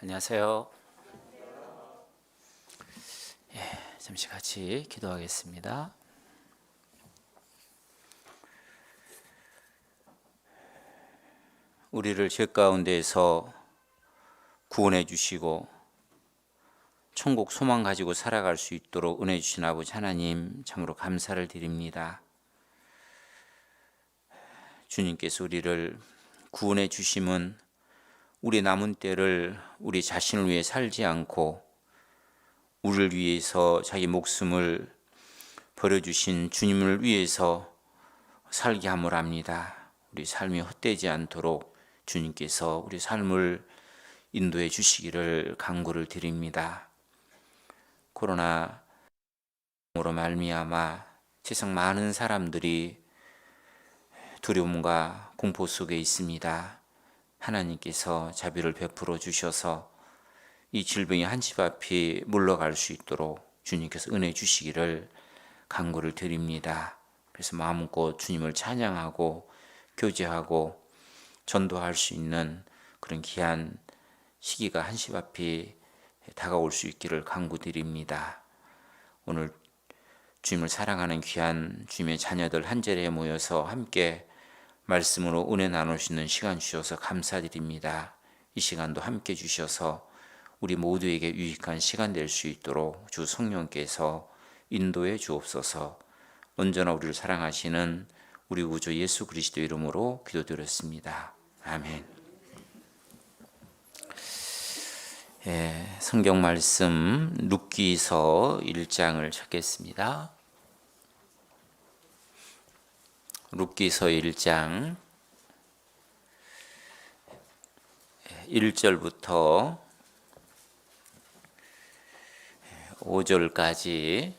안녕하세요. 잠시 같이 기도하겠습니다. 우리를 죄 가운데에서 구원해 주시고 천국 소망 가지고 살아갈 수 있도록 은혜 주신 아버지 하나님, 참으로 감사를 드립니다. 주님께서 우리를 구원해 주심은 우리 남은 때를 우리 자신을 위해 살지 않고 우리를 위해서 자기 목숨을 버려주신 주님을 위해서 살게 함을 합니다. 우리 삶이 헛되지 않도록 주님께서 우리 삶을 인도해 주시기를 간구를 드립니다. 코로나로 말미암아 세상 많은 사람들이 두려움과 공포 속에 있습니다. 하나님께서 자비를 베풀어 주셔서 이 질병이 한치 앞이 물러갈 수 있도록 주님께서 은혜 주시기를 간구를 드립니다. 그래서 마음껏 주님을 찬양하고 교제하고 전도할 수 있는 그런 귀한 시기가 한치 앞이 다가올 수 있기를 간구드립니다. 오늘 주님을 사랑하는 귀한 주님의 자녀들 한 자리에 모여서 함께 말씀으로 은혜 나눌 수 있는 시간 주셔서 감사드립니다. 이 시간도 함께 주셔서 우리 모두에게 유익한 시간 될 수 있도록 주 성령께서 인도해 주옵소서. 언제나 우리를 사랑하시는 우리 구주 예수 그리스도 이름으로 기도드렸습니다. 아멘. 성경 말씀 룻기서 1장을 찾겠습니다. 룻기서 1장 1절부터 5절까지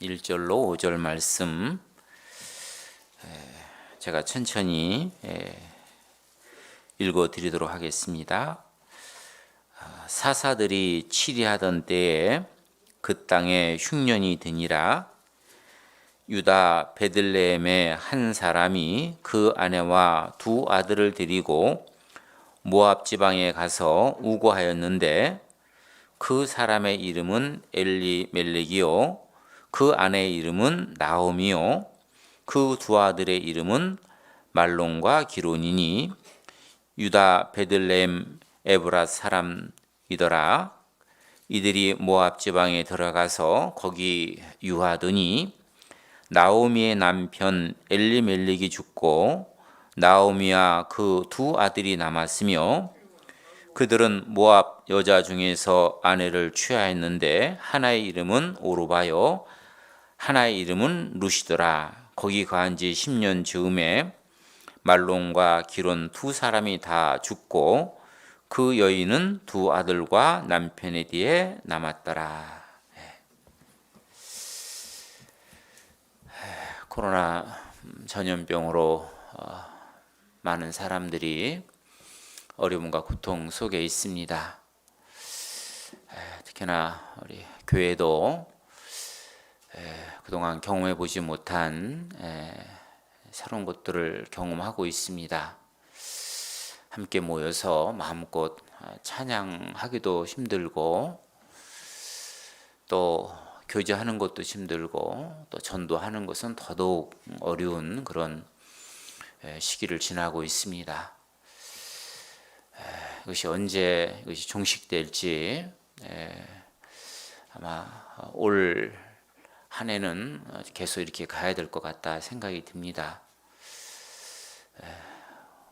1절로 5절 말씀 제가 천천히 읽어드리도록 하겠습니다. 사사들이 치리하던 때에 그 땅에 흉년이 드니라. 유다 베들레헴의 한 사람이 그 아내와 두 아들을 데리고 모압 지방에 가서 우거하였는데 그 사람의 이름은 엘리멜렉이요 그 아내의 이름은 나오미요 그 두 아들의 이름은 말론과 기론이니 유다 베들레헴 에브라 사람이더라. 이들이 모압 지방에 들어가서 거기 유하더니 나오미의 남편 엘리멜렉이 죽고 나오미와 그 두 아들이 남았으며 그들은 모압 여자 중에서 아내를 취하였는데 하나의 이름은 오르바요 하나의 이름은 룻이더라. 거기 거한 지 10년 즈음에 말론과 기론 두 사람이 다 죽고 그 여인은 두 아들과 남편에 뒤에 남았더라. 코로나 전염병으로 많은 사람들이 어려움과 고통 속에 있습니다. 특히나 우리 교회도 그동안 경험해 보지 못한 새로운 것들을 경험하고 있습니다. 함께 모여서 마음껏 찬양하기도 힘들고 또 교제하는 것도 힘들고 또 전도하는 것은 더더욱 어려운 그런 시기를 지나고 있습니다. 이것이 언제 이것이 종식될지 아마 올 한 해는 계속 이렇게 가야 될 것 같다 생각이 듭니다.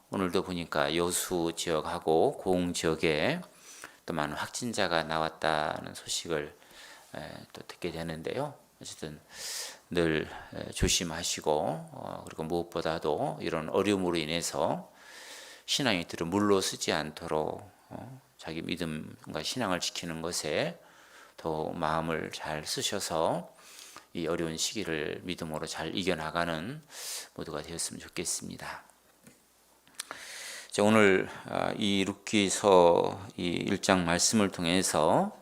오늘도 보니까 여수 지역하고 고흥 지역에 또 많은 확진자가 나왔다는 소식을 또 듣게 되는데요. 어쨌든 늘 조심하시고 그리고 무엇보다도 이런 어려움으로 인해서 신앙의 틀을 물러서지 않도록 자기 믿음과 신앙을 지키는 것에 더 마음을 잘 쓰셔서 이 어려운 시기를 믿음으로 잘 이겨나가는 모두가 되었으면 좋겠습니다. 자, 오늘 이 룻기서 이 1장 말씀을 통해서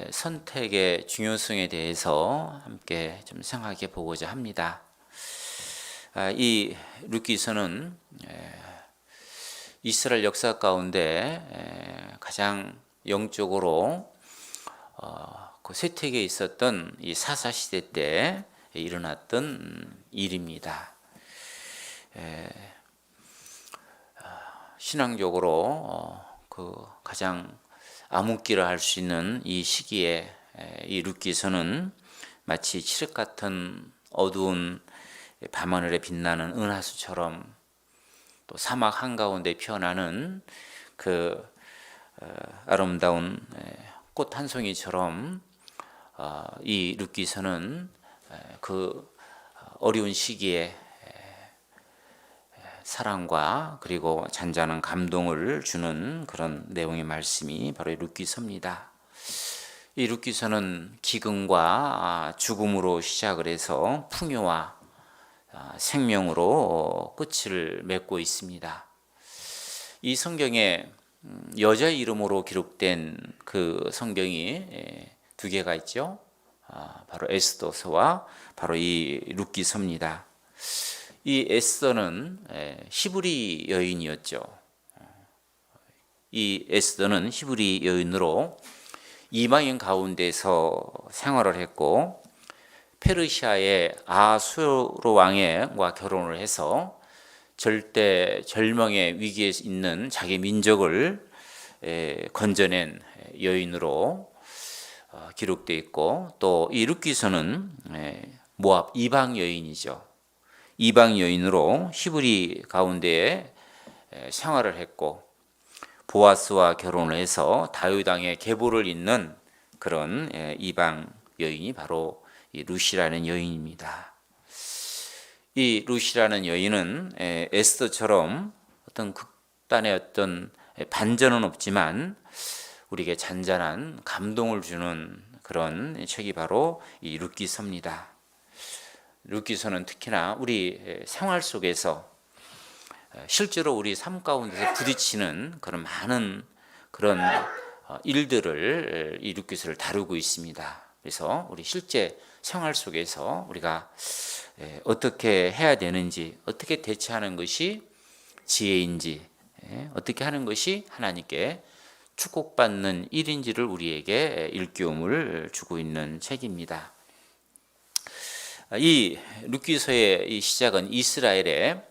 선택의 중요성에 대해서 함께 좀 생각해 보고자 합니다. 이 룻기서는 이스라엘 역사 가운데 가장 영적으로 그 쇠퇴기에 있었던 이 사사 시대 때 일어났던 일입니다. 신앙적으로 그 가장 암흑기를 할 수 있는 이 시기에 이 룻기서는 마치 칠흑 같은 어두운 밤하늘에 빛나는 은하수처럼 또 사막 한가운데 피어나는 그 아름다운 꽃 한 송이처럼 이 룻기서는 그 어려운 시기에 사랑과 그리고 잔잔한 감동을 주는 그런 내용의 말씀이 바로 룻기서입니다. 이 룻기서는 기근과 죽음으로 시작을 해서 풍요와 생명으로 끝을 맺고 있습니다. 이 성경에 여자 이름으로 기록된 그 성경이 두 개가 있죠. 바로 에스더서와 바로 이 룻기서입니다. 이 에스더는 히브리 여인이었죠. 이 에스더는 히브리 여인으로 이방인 가운데서 생활을 했고 페르시아의 아수르 왕과 결혼을 해서 절대 절망의 위기에 있는 자기 민족을 건져낸 여인으로 기록되어 있고, 또 이 룻기서는 모압 이방 여인이죠. 이방 여인으로 히브리 가운데에 생활을 했고 보아스와 결혼을 해서 다윗 왕의 계보를 잇는 그런 이방 여인이 바로 이 룻이라는 여인입니다. 이 룻이라는 여인은 에스더처럼 어떤 극단의 어떤 반전은 없지만 우리에게 잔잔한 감동을 주는 그런 책이 바로 이 룻기서입니다. 룻기서는 특히나 우리 생활 속에서 실제로 우리 삶 가운데서 부딪히는 그런 많은 그런 일들을 이 룻기서를 다루고 있습니다. 그래서 우리 실제 생활 속에서 우리가 어떻게 해야 되는지, 어떻게 대처하는 것이 지혜인지, 어떻게 하는 것이 하나님께 축복받는 일인지를 우리에게 일깨움을 주고 있는 책입니다. 이 룻기서의 이 시작은 이스라엘의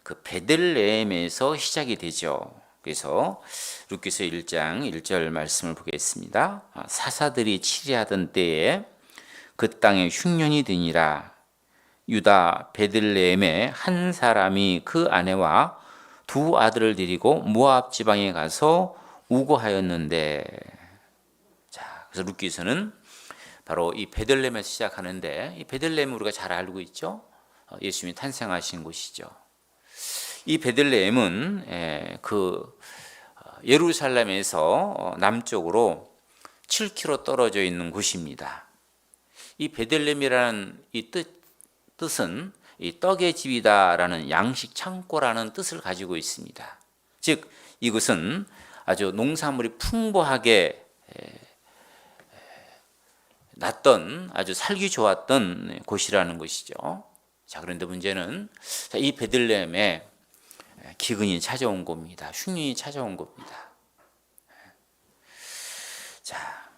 그 베들레헴에서 시작이 되죠. 그래서 룻기서 1장 1절 말씀을 보겠습니다. 사사들이 치리하던 때에 그 땅에 흉년이 드니라. 유다 베들레헴에 한 사람이 그 아내와 두 아들을 데리고 모압 지방에 가서 우거하였는데, 자, 그래서 룻기서는 바로 이 베들레헴에서 시작하는데, 이 베들레헴은 우리가 잘 알고 있죠. 예수님이 탄생하신 곳이죠. 이 베들레헴은 그 예루살렘에서 남쪽으로 7km 떨어져 있는 곳입니다. 이 베들레헴이라는 이 뜻은 이 떡의 집이다라는 양식 창고라는 뜻을 가지고 있습니다. 즉 이것은 아주 농산물이 풍부하게 났던 아주 살기 좋았던 곳이라는 것이죠. 자, 그런데 문제는 이 베들레헴에 기근이 찾아온 겁니다. 흉년이 찾아온 겁니다. 자,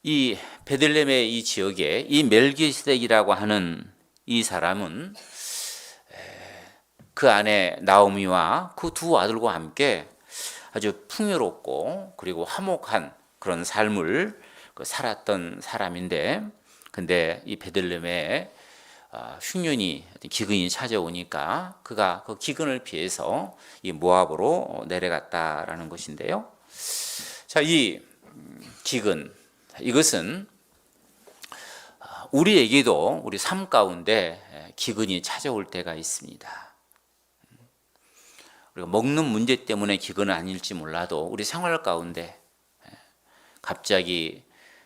이 베들레헴의 이 지역에 이 멜기세덱이라고 하는 이 사람은 그 아내 나오미와 그 두 아들과 함께 아주 풍요롭고 그리고 화목한 그런 삶을 살았던 사람인데, 근데 이 베들레헴에 흉년이 기근이 찾아오니까 그가 그 기근을 피해서 이 모압으로 내려갔다라는 것인데요. 자, 이 기근, 이것은 우리에게도 우리 삶 가운데 기근이 찾아올 때가 있습니다. 우리가 먹는 문제 때문에 기근은 아닐지 몰라도 우리 생활 가운데 갑자기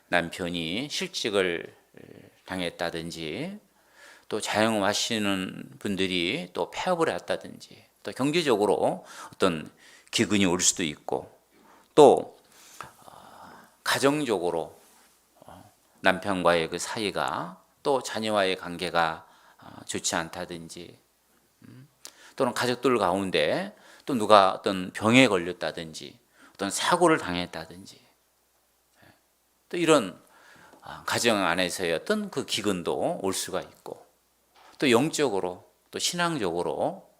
남편이 실직을 당했다든지, 또 자영업하시는 분들이 또 폐업을 했다든지, 또 경제적으로 어떤 기근이 올 수도 있고, 또 가정적으로 남편과의 그 사이가, 또 자녀와의 관계가 좋지 않다든지, 또는 가족들 가운데 또 누가 어떤 병에 걸렸다든지 어떤 사고를 당했다든지 또 이런 가정 안에서의 어떤 그 기근도 올 수가 있고 또 영적으로 또 신앙적으로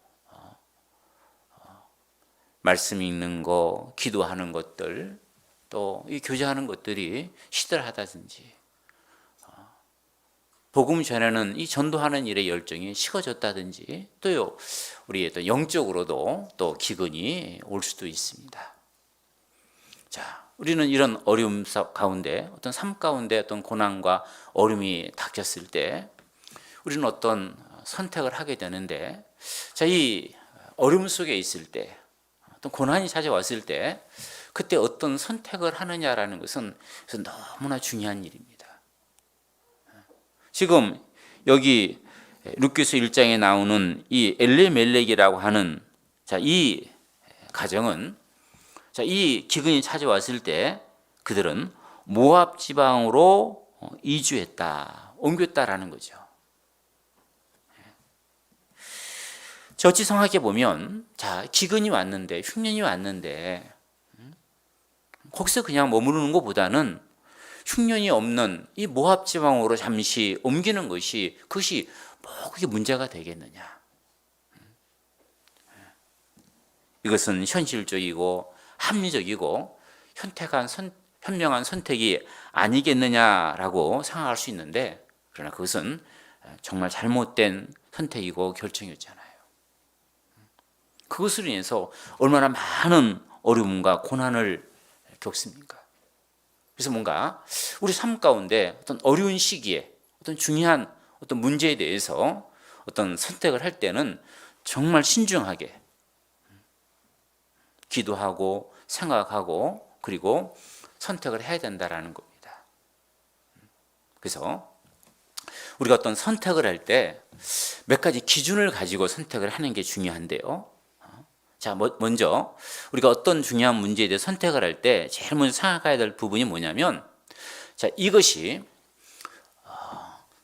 말씀 읽는 거, 기도하는 것들 또 이 교제하는 것들이 시들하다든지 복음 전에는 이 전도하는 일의 열정이 식어졌다든지 또요 우리의 또 영적으로도 또 기근이 올 수도 있습니다. 자, 우리는 이런 어려움 가운데 어떤 삶 가운데 어떤 고난과 어려움이 닥쳤을 때 우리는 어떤 선택을 하게 되는데 자, 이 어려움 속에 있을 때 어떤 고난이 찾아왔을 때 그때 어떤 선택을 하느냐라는 것은 너무나 중요한 일입니다. 지금 여기 룻기서 1장에 나오는 이 엘레멜렉이라고 하는 자, 이 가정은 자, 이 기근이 찾아왔을 때 그들은 모압 지방으로 이주했다, 옮겼다라는 거죠. 어찌 생각해 보면 자, 기근이 왔는데 흉년이 왔는데 거기서 그냥 머무르는 것보다는 흉년이 없는 이 모압 지방으로 잠시 옮기는 것이 그것이 뭐 그게 문제가 되겠느냐. 이것은 현실적이고 합리적이고 현명한 선택이 아니겠느냐라고 생각할 수 있는데 그러나 그것은 정말 잘못된 선택이고 결정이었잖아요. 그것으로 인해서 얼마나 많은 어려움과 고난을 겪습니까? 그래서 뭔가 우리 삶 가운데 어떤 어려운 시기에 어떤 중요한 어떤 문제에 대해서 어떤 선택을 할 때는 정말 신중하게 기도하고 생각하고 그리고 선택을 해야 된다라는 겁니다. 그래서 우리가 어떤 선택을 할 때 몇 가지 기준을 가지고 선택을 하는 게 중요한데요. 자, 먼저 우리가 어떤 중요한 문제에 대해 선택을 할 때 제일 먼저 생각해야 될 부분이 뭐냐면 자, 이것이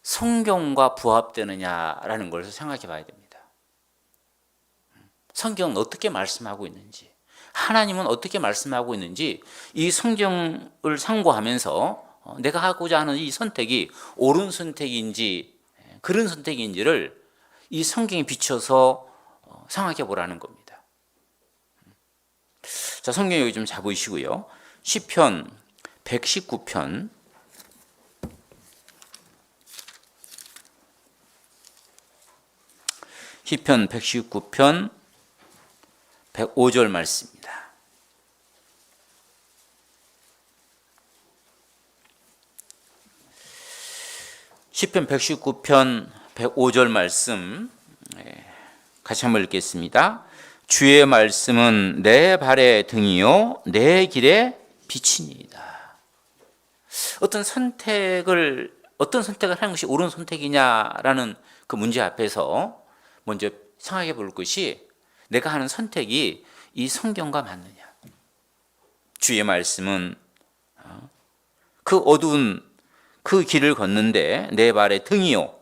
성경과 부합되느냐라는 것을 생각해 봐야 됩니다. 성경은 어떻게 말씀하고 있는지 하나님은 어떻게 말씀하고 있는지 이 성경을 참고하면서 내가 하고자 하는 이 선택이 옳은 선택인지 그런 선택인지를 이 성경에 비춰서 생각해 보라는 겁니다. 자, 성경 여기 좀 잡으시고요. 시편 119편 119편 105절 말씀입니다. 시편 119편 105절 말씀 같이 한번 읽겠습니다. 주의 말씀은 내 발의 등이요 내 길의 빛이니이다. 어떤 선택을 하는 것이 옳은 선택이냐라는 그 문제 앞에서 먼저 생각해 볼 것이 내가 하는 선택이 이 성경과 맞느냐. 주의 말씀은 그 어두운 그 길을 걷는데 내 발의 등이요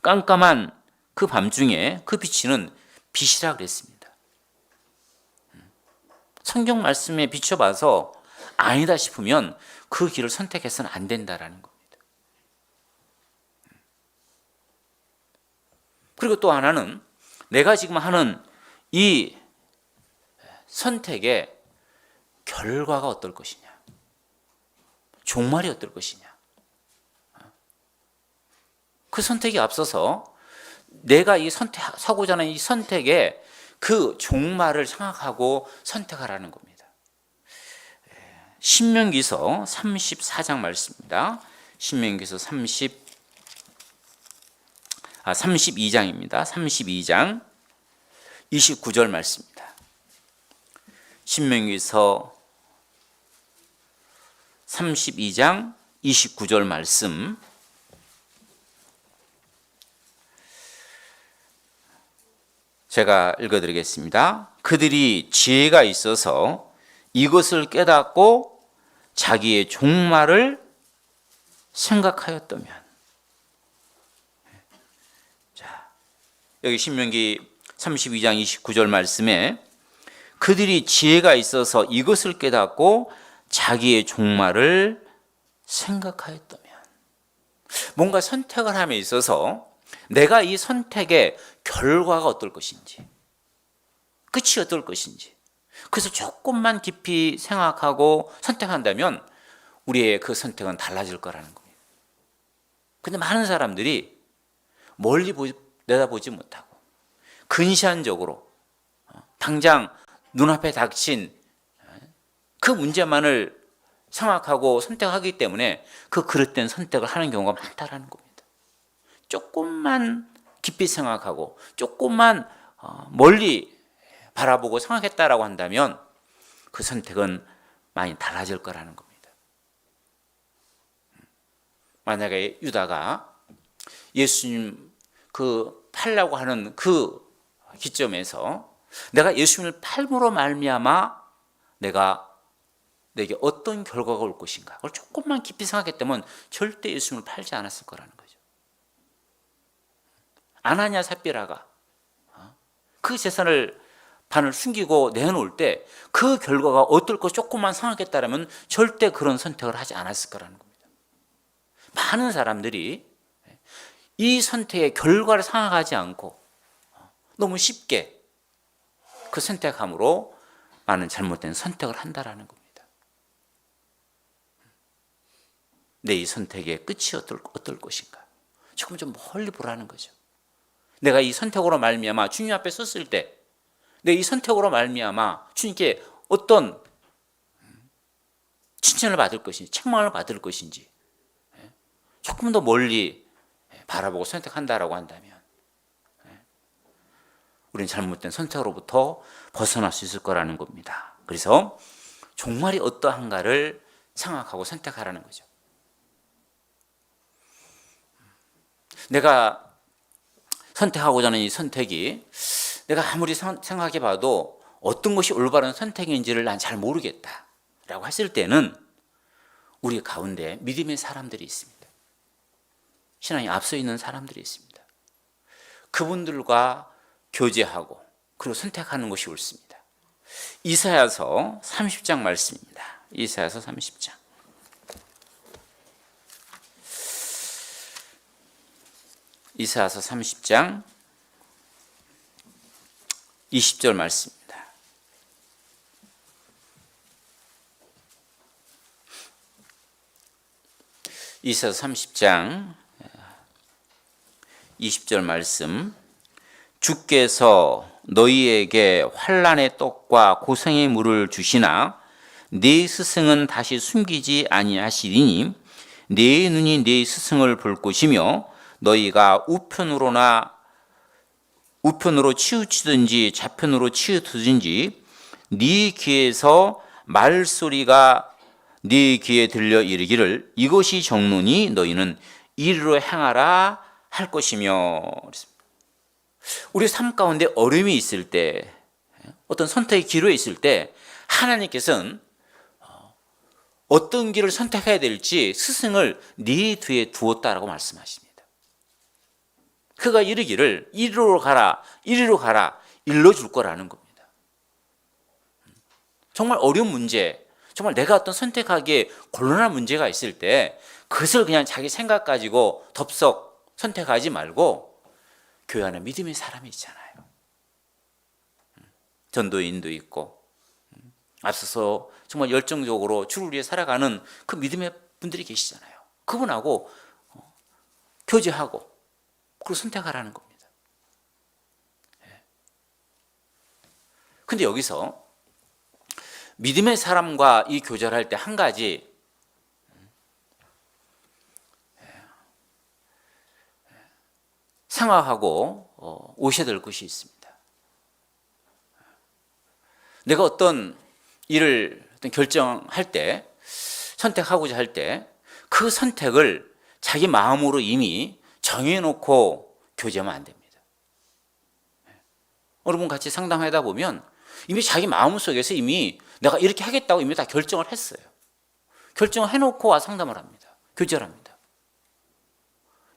깜깜한 그 밤중에 그 비치는 빛이라 그랬습니다. 성경 말씀에 비춰봐서 아니다 싶으면 그 길을 선택해서는 안 된다라는 겁니다. 그리고 또 하나는 내가 지금 하는 이 선택의 결과가 어떨 것이냐, 종말이 어떨 것이냐. 그 선택이 앞서서 내가 하고자 하는 이 선택의 그 종말을 생각하고 선택하라는 겁니다. 신명기서 34장 말씀입니다. 신명기서 32장입니다. 32장 29절 말씀입니다. 신명기서 32장 29절 말씀 제가 읽어드리겠습니다. 그들이 지혜가 있어서 이것을 깨닫고 자기의 종말을 생각하였다면. 자, 여기 신명기 32장 29절 말씀에 그들이 지혜가 있어서 이것을 깨닫고 자기의 종말을 생각하였다면, 뭔가 선택을 함에 있어서 내가 이 선택의 결과가 어떨 것인지, 끝이 어떨 것인지, 그래서 조금만 깊이 생각하고 선택한다면 우리의 그 선택은 달라질 거라는 겁니다. 근데 많은 사람들이 멀리 내다보지 못하고 근시안적으로 당장 눈앞에 닥친 그 문제만을 생각하고 선택하기 때문에 그 그릇된 선택을 하는 경우가 많다라는 겁니다. 조금만 깊이 생각하고 조금만 멀리 바라보고 생각했다라고 한다면 그 선택은 많이 달라질 거라는 겁니다. 만약에 유다가 예수님 그 팔라고 하는 그 기점에서 내가 예수님을 팔므로 말미암아 내게 어떤 결과가 올 것인가, 그걸 조금만 깊이 생각했다면 절대 예수님을 팔지 않았을 거라는 거죠. 아나니아 삽비라가 그 재산을 반을 숨기고 내놓을 때 그 결과가 어떨 것 조금만 생각했다면 절대 그런 선택을 하지 않았을 거라는 겁니다. 많은 사람들이 이 선택의 결과를 생각하지 않고 너무 쉽게 그 선택함으로 많은 잘못된 선택을 한다라는 겁니다. 내 이 선택의 끝이 어떨 것인가, 조금 좀 멀리 보라는 거죠. 내가 이 선택으로 말미암아 주님 앞에 섰을 때 내 이 선택으로 말미암아 주님께 어떤 칭찬을 받을 것인지 책망을 받을 것인지 조금 더 멀리 바라보고 선택한다라고 한다면 우리는 잘못된 선택으로부터 벗어날 수 있을 거라는 겁니다. 그래서 종말이 어떠한가를 생각하고 선택하라는 거죠. 내가 선택하고자 하는 이 선택이 내가 아무리 생각해 봐도 어떤 것이 올바른 선택인지를 난 잘 모르겠다라고 했을 때는 우리 가운데 믿음의 사람들이 있습니다. 신앙이 앞서 있는 사람들이 있습니다. 그분들과 교제하고 그리고 선택하는 것이 옳습니다. 이사야서 30장 말씀입니다. 이사야서 30장. 이사야서 30장 20절 말씀입니다. 이사야서 30장 20절 말씀. 주께서 너희에게 환난의 떡과 고생의 물을 주시나 네 스승은 다시 숨기지 아니하시리니 네 눈이 네 스승을 볼 것이며 너희가 우편으로 치우치든지 좌편으로 치우치든지 네 귀에서 말소리가 네 귀에 들려 이르기를 이것이 정론이 너희는 이리로 행하라 할 것이며. 우리 삶 가운데 어려움이 있을 때, 어떤 선택의 기로에 있을 때 하나님께서는 어떤 길을 선택해야 될지 스승을 네 뒤에 두었다라고 말씀하십니다. 그가 이르기를 이리로 가라 일러줄 거라는 겁니다. 정말 어려운 문제, 정말 내가 어떤 선택하기에 곤란한 문제가 있을 때 그것을 그냥 자기 생각 가지고 덥석 선택하지 말고 교회 안에 믿음의 사람이 있잖아요. 전도인도 있고 앞서서 정말 열정적으로 주를 위해 살아가는 그 믿음의 분들이 계시잖아요. 그분하고 교제하고 그걸 선택하라는 겁니다. 근데 여기서 믿음의 사람과 이 교제를 할 때 한 가지 생각하고 오셔야 될 것이 있습니다. 내가 어떤 일을 결정할 때, 선택하고자 할 때 그 선택을 자기 마음으로 이미 정해놓고 교제하면 안 됩니다. 여러분 같이 상담하다 보면 이미 자기 마음속에서 이미 내가 이렇게 하겠다고 이미 다 결정을 했어요. 결정을 해놓고 와 상담을 합니다. 교제를 합니다.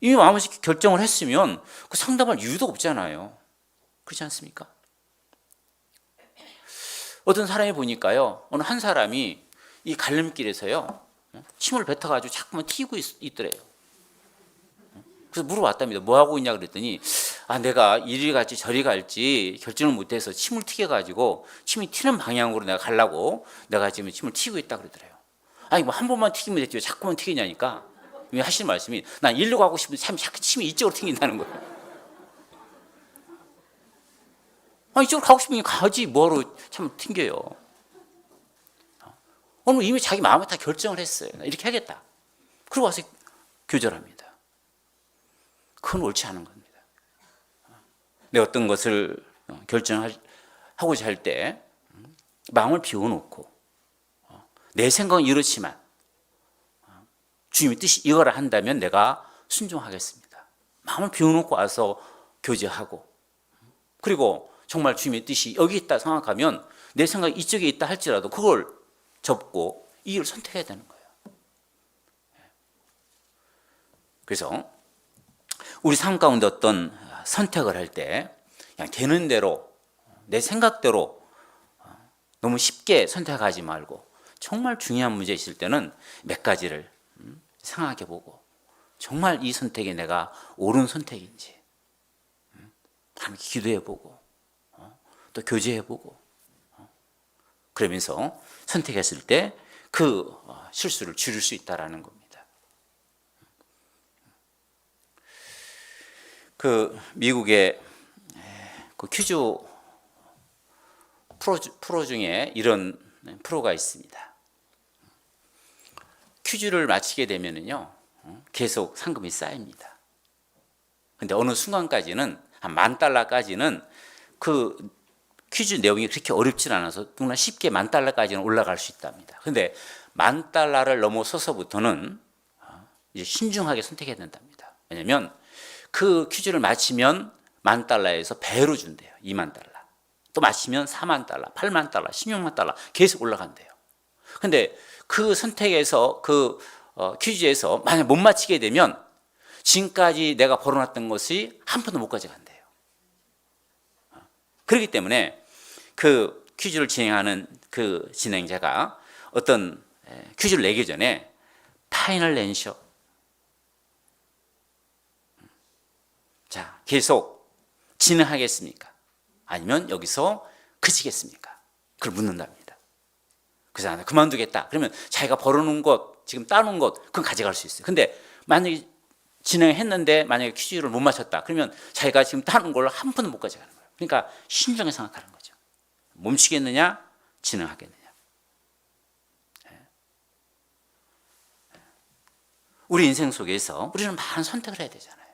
이미 마음에서 결정을 했으면 그 상담할 이유도 없잖아요. 그렇지 않습니까? 어떤 사람이 보니까요, 어느 한 사람이 이 갈림길에서요, 침을 뱉어가지고 자꾸만 튀고 있더래요. 그래서 물어봤답니다. 뭐 하고 있냐 그랬더니, 내가 이리 갈지 저리 갈지 결정을 못해서 침을 튀겨가지고 침이 튀는 방향으로 내가 가려고 내가 지금 침을 튀고 있다 그러더래요. 아니 뭐 한 번만 튀기면 됐지 왜 자꾸만 튀기냐니까. 하시는 말씀이, 난 일로 가고 싶은데 참 자꾸 침이 이쪽으로 튀긴다는 거예요. 이쪽으로 가고 싶으면 가지 뭐하러 참 튕겨요. 오늘 이미 자기 마음에 다 결정을 했어요. 이렇게 하겠다. 그리고 와서 교절합니다. 그건 옳지 않은 겁니다. 내 어떤 것을 결정하고자 할 때 마음을 비워놓고, 내 생각은 이렇지만 주님의 뜻이 이거라 한다면 내가 순종하겠습니다. 마음을 비워놓고 와서 교제하고, 그리고 정말 주님의 뜻이 여기 있다 생각하면 내 생각이 이쪽에 있다 할지라도 그걸 접고 이 길을 선택해야 되는 거예요. 그래서 우리 삶 가운데 어떤 선택을 할 때 그냥 되는 대로 내 생각대로 너무 쉽게 선택하지 말고, 정말 중요한 문제 있을 때는 몇 가지를 생각해 보고, 정말 이 선택이 내가 옳은 선택인지 함께 기도해 보고, 또 교제해 보고, 그러면서 선택했을 때 그 실수를 줄일 수 있다라는 겁니다. 그 미국의 그 퀴즈 프로 중에 이런 프로가 있습니다. 퀴즈를 마치게 되면은요, 계속 상금이 쌓입니다. 근데 어느 순간까지는 한 $10,000까지는 그 퀴즈 내용이 그렇게 어렵진 않아서 누구나 쉽게 $10,000까지는 올라갈 수 있답니다. 근데 $10,000를 넘어서서부터는 이제 신중하게 선택해야 된답니다. 왜냐하면 그 퀴즈를 마치면 $10,000에서 배로 준대요. $20,000. 또 마치면 $40,000, $80,000, $160,000 계속 올라간대요. 근데 그 선택에서 그 퀴즈에서 만약 못 마치게 되면 지금까지 내가 벌어놨던 것이 한 푼도 못 가져간대요. 그렇기 때문에 그 퀴즈를 진행하는 그 진행자가 어떤 퀴즈를 내기 전에 파이널 랜셔, 자 계속 진행하겠습니까? 아니면 여기서 그치겠습니까? 그걸 묻는답니다. 그래서 나 그만두겠다. 그러면 자기가 벌어놓은 것, 지금 따놓은 것, 그건 가져갈 수 있어요. 근데 만약에 진행했는데 만약에 퀴즈를 못 맞췄다. 그러면 자기가 지금 따놓은 걸 한 푼도 못 가져가는 거예요. 그러니까 신중하게 생각하는 거죠. 멈추겠느냐, 진행하겠느냐. 우리 인생 속에서 우리는 많은 선택을 해야 되잖아요.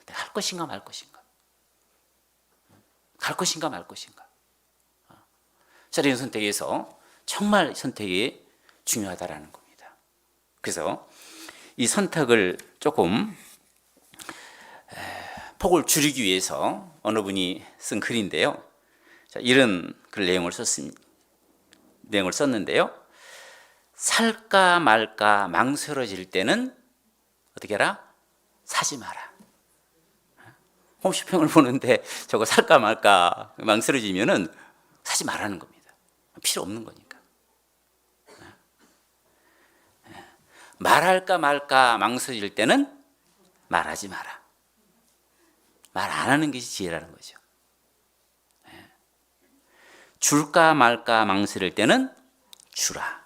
내가 할 것인가 말 것인가, 갈 것인가 말 것인가. 자, 이런 선택에서 정말 선택이 중요하다라는 겁니다. 그래서 이 선택을 조금 폭을 줄이기 위해서 어느 분이 쓴 글인데요. 자, 이런 글 내용을 썼는데요. 살까 말까 망설여질 때는 어떻게 해라? 사지 마라. 홈쇼핑을 보는데 저거 살까 말까 망설여지면은 사지 말라는 겁니다. 필요 없는 거니까. 말할까 말까 망설여질 때는 말하지 마라. 말 안 하는 것이 지혜라는 거죠. 줄까 말까 망설일 때는 주라.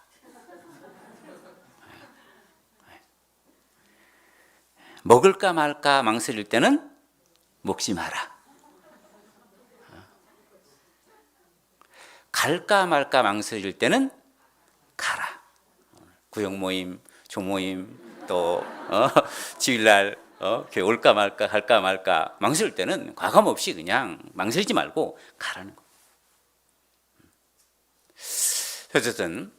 먹을까 말까 망설일 때는 먹지 마라. 갈까 말까 망설일 때는 가라. 구역 모임, 조모임, 또 주일날 교회 올까 말까 갈까 말까 망설일 때는 과감 없이 그냥 망설이지 말고 가라는 거. 어쨌든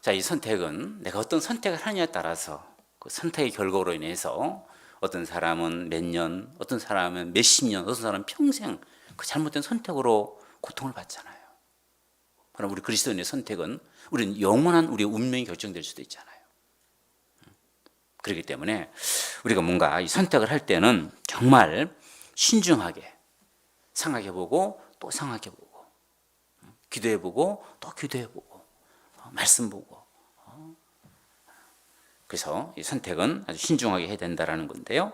자, 이 선택은 내가 어떤 선택을 하느냐에 따라서 그 선택의 결과로 인해서 어떤 사람은 몇 년, 어떤 사람은 몇십 년, 어떤 사람은 평생 그 잘못된 선택으로 고통을 받잖아요. 그럼 우리 그리스도인의 선택은 우리는 영원한 우리의 운명이 결정될 수도 있잖아요. 그렇기 때문에 우리가 뭔가 이 선택을 할 때는 정말 신중하게 생각해보고 또 생각해보고, 기도해보고 또 기도해보고 말씀 보고. 그래서 이 선택은 아주 신중하게 해야 된다라는 건데요.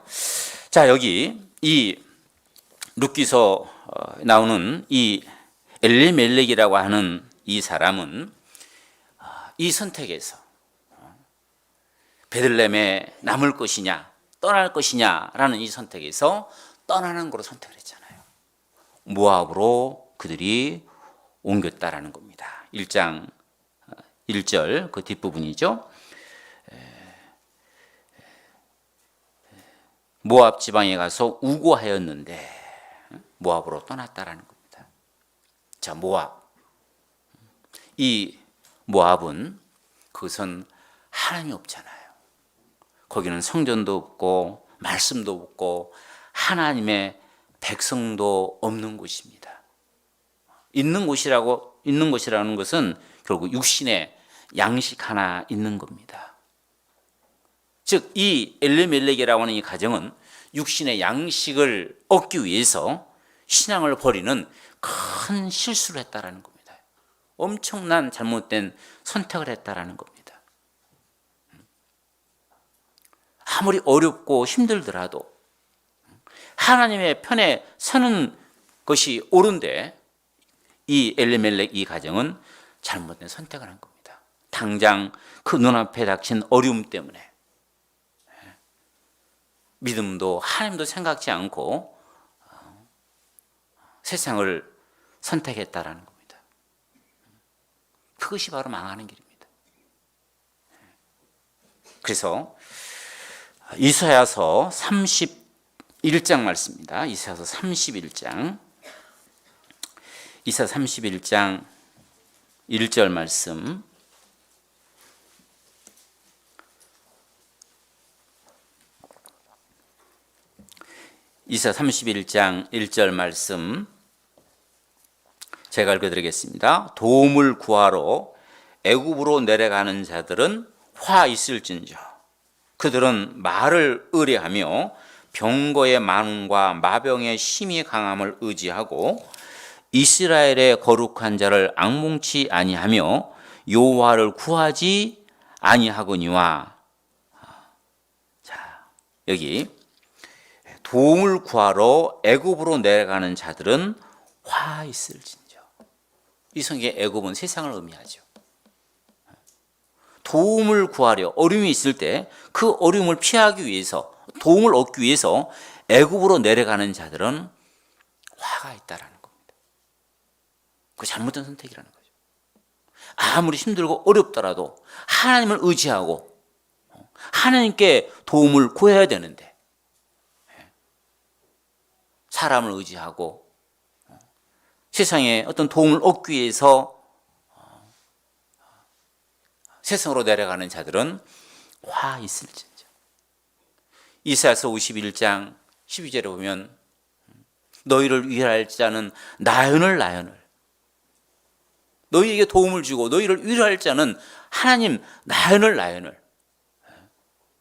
자, 여기 이 룻기서 나오는 이 엘리멜렉이라고 하는 이 사람은 이 선택에서 베들레헴에 남을 것이냐 떠날 것이냐라는 이 선택에서 떠나는 거로 선택을 했잖아요. 모압으로 그들이 옮겼다라는 겁니다. 1장 1절 그 뒷부분이죠. 모압 지방에 가서 우고하였는데 모압으로 떠났다라는 겁니다. 자, 모압. 이 모압은 그것은 하나님이 없잖아요. 거기는 성전도 없고 말씀도 없고 하나님의 백성도 없는 곳입니다. 있는 곳이라는 것은 결국 육신의 양식 하나 있는 겁니다. 즉, 이 엘리멜렉이라고 하는 이 가정은 육신의 양식을 얻기 위해서 신앙을 버리는 큰 실수를 했다라는 겁니다. 엄청난 잘못된 선택을 했다라는 겁니다. 아무리 어렵고 힘들더라도 하나님의 편에 서는 것이 옳은데 이 엘리멜렉 이 가정은 잘못된 선택을 한 겁니다. 당장 그 눈앞에 닥친 어려움 때문에 믿음도 하나님도 생각지 않고 세상을 선택했다라는 겁니다. 그것이 바로 망하는 길입니다. 그래서 이사야서 31장 말씀입니다. 이사야서 31장 1절 말씀. 이사 31장 1절 말씀 제가 읽어드리겠습니다. 도움을 구하러 애굽으로 내려가는 자들은 화 있을진저 그들은 말을 의뢰하며 병거의 많음과 마병의 심히 강함을 의지하고 이스라엘의 거룩한 자를 앙몽치 아니하며 여호와를 구하지 아니하거니와. 자, 여기 도움을 구하러 애굽으로 내려가는 자들은 화 있을진저. 이 성경의 애굽은 세상을 의미하죠. 도움을 구하려 어려움이 있을 때 그 어려움을 피하기 위해서 도움을 얻기 위해서 애굽으로 내려가는 자들은 화가 있다라는 겁니다. 그 잘못된 선택이라는 거죠. 아무리 힘들고 어렵더라도 하나님을 의지하고 하나님께 도움을 구해야 되는데 사람을 의지하고 세상에 어떤 도움을 얻기 위해서 세상으로 내려가는 자들은 화 있을진저. 이사야서 51장 12절에 보면 너희를 위할 자는 나연을 너희에게 도움을 주고 너희를 위로할 자는 하나님 나연을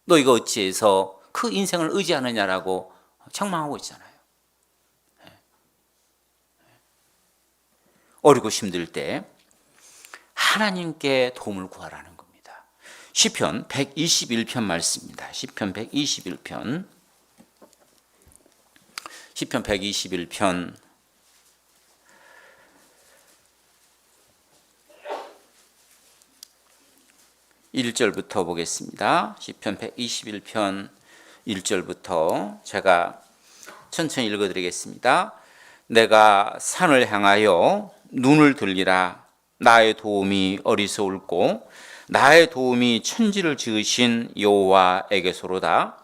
너희가 어찌해서 그 인생을 의지하느냐라고 책망하고 있잖아요. 어렵고 힘들 때 하나님께 도움을 구하라는 겁니다. 시편 121편 말씀입니다. 시편 121편 1절부터 보겠습니다. 시편 121편 1절부터 제가 천천히 읽어드리겠습니다. 내가 산을 향하여 눈을 들리라. 나의 도움이 어디서 올고 나의 도움이 천지를 지으신 여호와에게서로다.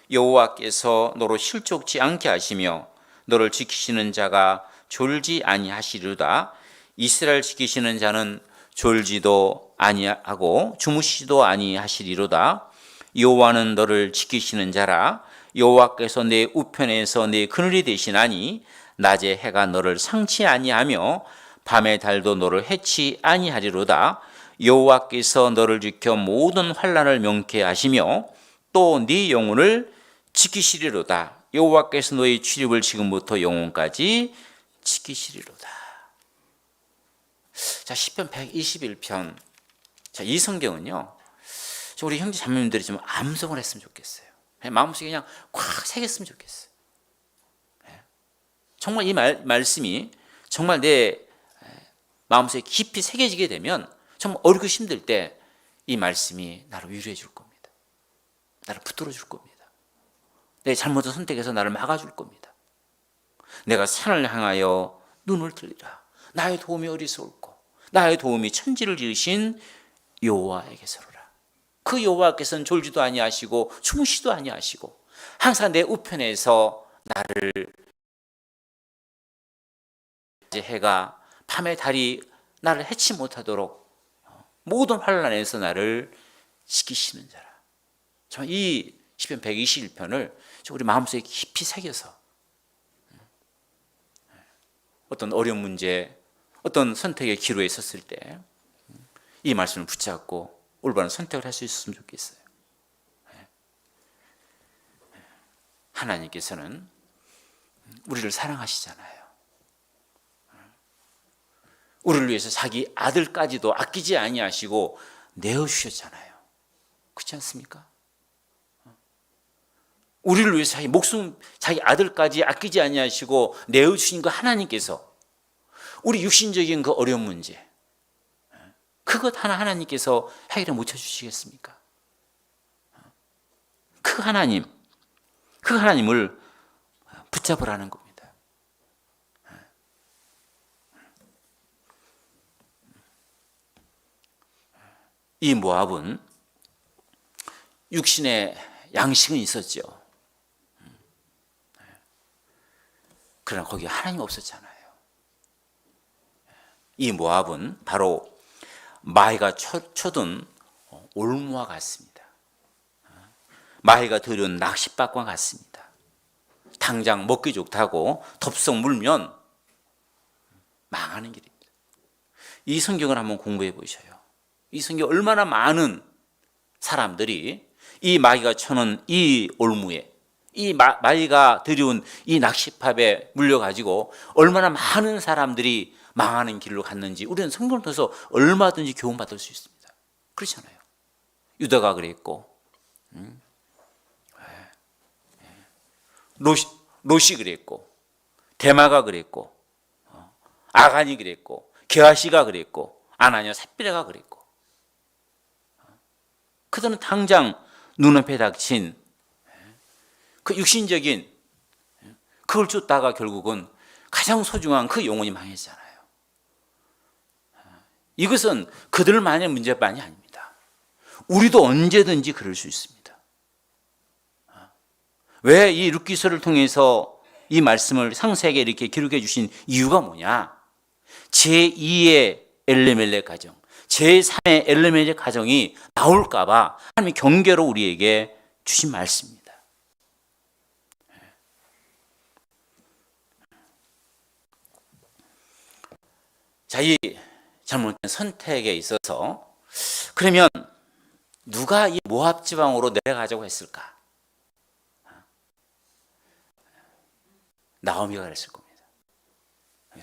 여호와께서 너로 실족지 않게 하시며 너를 지키시는 자가 졸지 아니하시리로다. 이스라엘 지키시는 자는 졸지도 아니하고 주무시지도 아니하시리로다. 여호와는 너를 지키시는 자라. 여호와께서 내 우편에서 내 그늘이 되시나니 낮에 해가 너를 상치 아니하며 밤의 달도 너를 해치 아니하리로다. 여호와께서 너를 지켜 모든 환난을 명케 하시며 또 네 영혼을 지키시리로다. 여호와께서 너의 출입을 지금부터 영혼까지 지키시리로다. 자, 시편 121편. 자, 이 성경은요, 우리 형제 자매님들이 좀 암송을 했으면 좋겠어요. 그냥 마음속에 그냥 꽉 새겼으면 좋겠어요. 정말 이 말씀이 정말 내 마음속에 깊이 새겨지게 되면 정말 어렵고 힘들 때 이 말씀이 나를 위로해 줄 겁니다. 나를 붙들어 줄 겁니다. 내 잘못을 선택해서 나를 막아줄 겁니다. 내가 산을 향하여 눈을 들리라. 나의 도움이 어디서올꼬? 나의 도움이 천지를 지으신 여호와에게서로라. 그 여호와께서는 졸지도 아니하시고 주무시도 아니하시고 항상 내 우편에서 나를, 해가 밤에 달이 나를 해치 못하도록 모든 환난에서 나를 지키시는 자라. 정말 이 시편 121편을 우리 마음속에 깊이 새겨서 어떤 어려운 문제, 어떤 선택의 기로에 섰을 때 이 말씀을 붙잡고 올바른 선택을 할 수 있었으면 좋겠어요. 하나님께서는 우리를 사랑하시잖아요. 우리를 위해서 자기 아들까지도 아끼지 아니하시고 내어주셨잖아요. 그렇지 않습니까? 우리를 위해서 자기 목숨, 자기 아들까지 아끼지 아니하시고 내어주신 그 하나님께서 우리 육신적인 그 어려운 문제, 그것 하나 하나님께서 해결해 못 쳐주시겠습니까? 그 하나님을 붙잡으라는 겁니다. 이 모압은 육신의 양식은 있었죠. 그러나 거기에 하나님 없었잖아요. 이 모압은 바로 마귀가 쳐둔 올무와 같습니다. 마귀가 들여온 낚싯밥과 같습니다. 당장 먹기 좋다고 덥석 물면 망하는 길입니다. 이 성경을 한번 공부해 보셔요. 이 성경 얼마나 많은 사람들이 이 마귀가 쳐놓은 이 올무에, 이 마귀가 들여온 이 낚싯밥에 물려가지고 얼마나 많은 사람들이 망하는 길로 갔는지 우리는 성경을 통해서 얼마든지 교훈받을 수 있습니다. 그렇잖아요. 유다가 그랬고, 롯이 그랬고, 데마가 그랬고, 아간이 그랬고, 게하시가 그랬고, 아나니아 삽비라가 그랬고, 그들은 당장 눈앞에 닥친 그 육신적인 그걸 쫓다가 결국은 가장 소중한 그 영혼이 망했잖아요. 이것은 그들만의 문제만이 아닙니다. 우리도 언제든지 그럴 수 있습니다. 왜 이 룻기서를 통해서 이 말씀을 상세하게 이렇게 기록해 주신 이유가 뭐냐? 제2의 엘레멜렉 가정, 제3의 엘레멜렉 가정이 나올까 봐 하나님이 경계로 우리에게 주신 말씀입니다. 자, 이 잘못된 선택에 있어서 그러면 누가 이 모압 지방으로 내려가자고 했을까? 나오미가 그랬을 겁니다.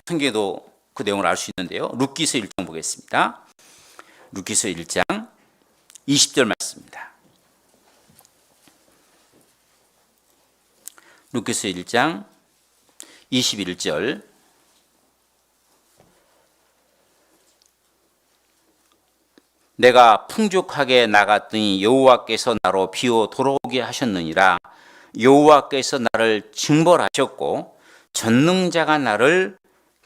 성경에도 그 내용을 알 수 있는데요. 룻기서 1장 보겠습니다. 룻기서 1장 20절 말씀입니다. 룻기서 1장 21절. 내가 풍족하게 나갔더니 여호와께서 나로 비어 돌아오게 하셨느니라. 여호와께서 나를 징벌하셨고 전능자가 나를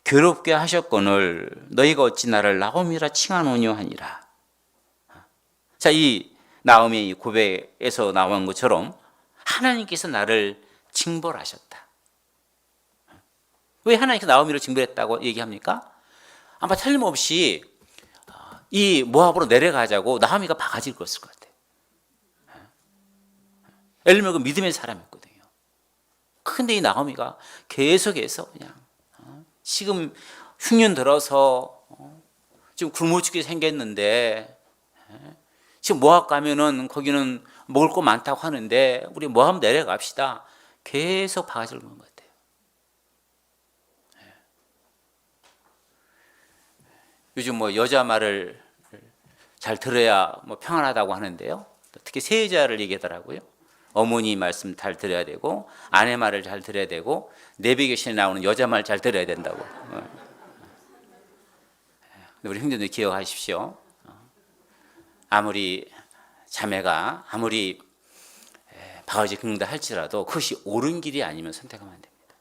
괴롭게 하셨거늘 너희가 어찌 나를 나오미라 칭하노뇨 하니라. 자, 이 나오미의 고백에서 나온 것처럼 하나님께서 나를 징벌하셨다. 왜 하나님께서 나오미를 징벌했다고 얘기합니까? 아마 틀림없이 이 모압으로 내려가자고 나오미가 바가지를 껐을 것 같아요. 엘리멜렉은 믿음의 사람이었거든요. 근데 이 나오미가 계속해서 그냥 지금 흉년 들어서 지금 굶어 죽게 생겼는데 지금 모압 가면은 거기는 먹을 거 많다고 하는데 우리 모압 내려갑시다. 계속 바가지를 건 것 같아요. 요즘 뭐 여자 말을 잘 들어야 뭐 평안하다고 하는데요. 특히 세자를 얘기하더라고요. 어머니 말씀 잘 들어야 되고 아내 말을 잘 들어야 되고 내비게이션에 나오는 여자 말 잘 들어야 된다고. 우리 형제들 기억하십시오. 아무리 자매가 아무리 바가지 긁는다 할지라도 그것이 옳은 길이 아니면 선택하면 안 됩니다.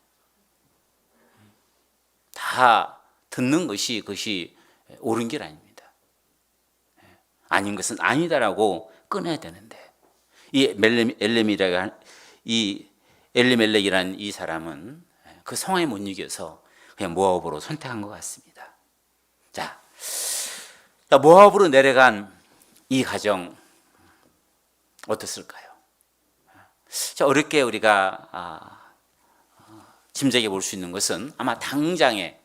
다 듣는 것이 그것이 옳은 길 아닙니다. 아닌 것은 아니다라고 끊어야 되는데 이 엘리멜렉이라는 이 사람은 그 상황에 못 이겨서 그냥 모압으로 선택한 것 같습니다. 자, 모압으로 내려간 이 가정 어떻을까요? 자, 어렵게 우리가 짐작해 볼 수 있는 것은 아마 당장에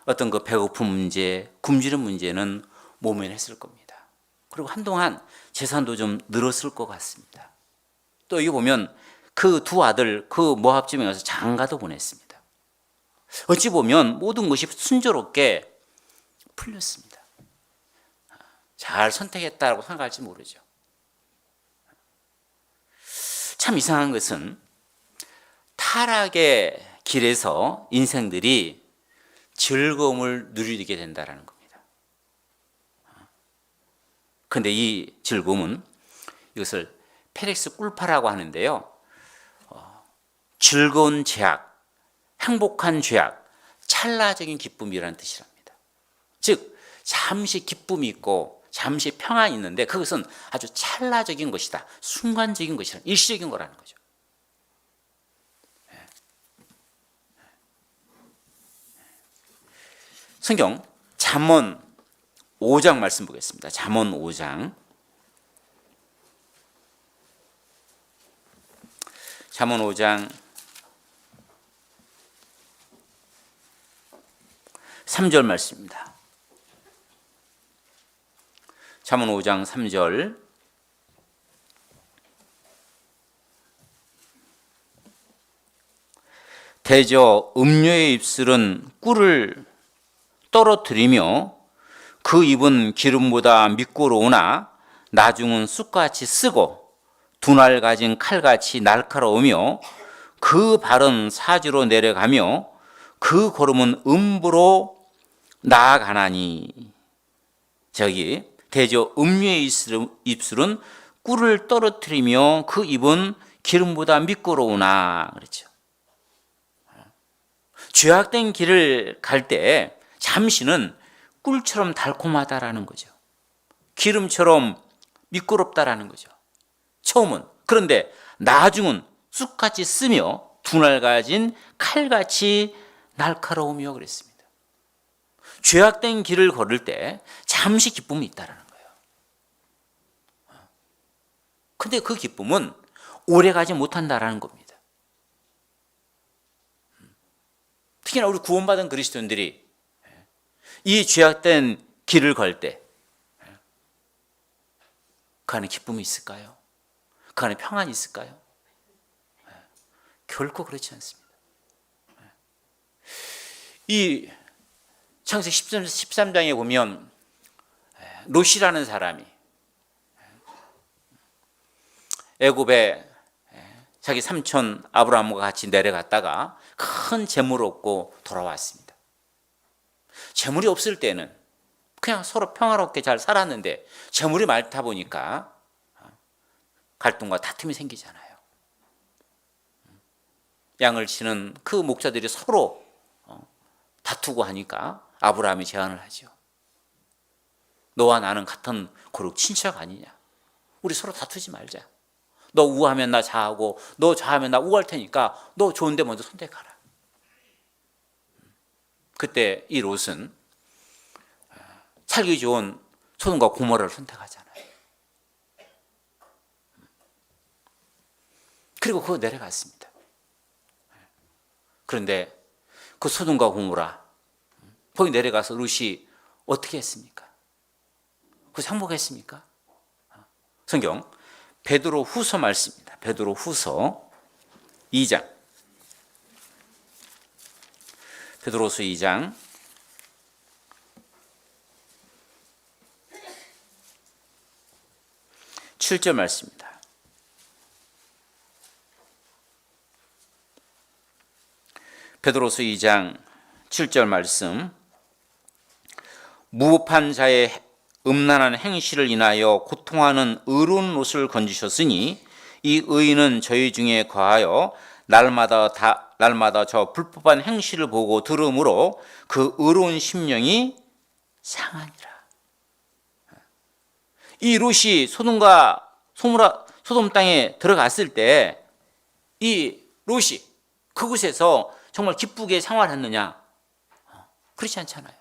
어떤 그 배고픈 문제, 굶주린 문제는 모면했을 겁니다. 그리고 한동안 재산도 좀 늘었을 것 같습니다. 또 여기 보면 그 두 아들 그 모압 지방에 가서 장가도 보냈습니다. 어찌 보면 모든 것이 순조롭게 풀렸습니다. 잘 선택했다고 생각할지 모르죠. 참 이상한 것은 타락의 길에서 인생들이 즐거움을 누리게 된다는 겁니다. 그런데 이 즐거움은 이것을 페렉스 꿀파라고 하는데요. 즐거운 죄악, 행복한 죄악, 찰나적인 기쁨이라는 뜻이랍니다. 즉 잠시 기쁨이 있고 잠시 평안이 있는데 그것은 아주 찰나적인 것이다. 순간적인 것이다. 일시적인 거라는 거죠. 성경 잠언 5장 말씀 보겠습니다. 잠언 5장. 잠언 5장 3절 말씀입니다. 잠언 5장 3절. 대저 음료의 입술은 꿀을 떨어뜨리며 그 입은 기름보다 미끄러우나 나중은 쑥같이 쓰고 두날 가진 칼같이 날카로우며 그 발은 사지로 내려가며 그 걸음은 음부로 나아가나니. 저기 대저 음료의 입술은 꿀을 떨어뜨리며 그 입은 기름보다 미끄러우나 그렇죠. 죄악된 길을 갈 때 잠시는 꿀처럼 달콤하다라는 거죠. 기름처럼 미끄럽다라는 거죠. 처음은. 그런데 나중은 쑥같이 쓰며 두날 가진 칼같이 날카로우며 그랬습니다. 죄악된 길을 걸을 때 잠시 기쁨이 있다라는 거예요. 근데 그 기쁨은 오래가지 못한다라는 겁니다. 특히나 우리 구원받은 그리스도인들이 이 죄악된 길을 걸 때 그 안에 기쁨이 있을까요? 그 안에 평안이 있을까요? 결코 그렇지 않습니다. 이 창세기 13장에 보면 롯이라는 사람이 애굽에 자기 삼촌 아브라함과 같이 내려갔다가 큰 재물을 얻고 돌아왔습니다. 재물이 없을 때는 그냥 서로 평화롭게 잘 살았는데 재물이 많다 보니까 갈등과 다툼이 생기잖아요. 양을 치는 그 목자들이 서로 다투고 하니까 아브라함이 제안을 하죠. 너와 나는 같은 고륙 친척 아니냐. 우리 서로 다투지 말자. 너 우하면 나 좌하고 너 좌하면 나 우할 테니까 너 좋은 데 먼저 선택하라. 그때 이 롯은 살기 좋은 소돔과 고모라를 선택하잖아요. 그리고 그거 내려갔습니다. 그런데 그 소돔과 고모라 거기 내려가서 롯이 어떻게 했습니까? 그래서 항복했습니까? 성경 베드로 후서 말씀입니다. 베드로 후서 2장. 베드로서 2장 7절 말씀입니다. 베드로서 2장 7절 말씀. 무법한 자의 음란한 행실을 인하여 고통하는 의로운 옷을 건지셨으니 이 의인은 저희 중에 거하여 날마다 저 불법한 행실을 보고 들음으로 그 의로운 심령이 상하니라. 이 롯이 소돔 땅에 들어갔을 때 이 롯이 그곳에서 정말 기쁘게 생활했느냐? 그렇지 않잖아요.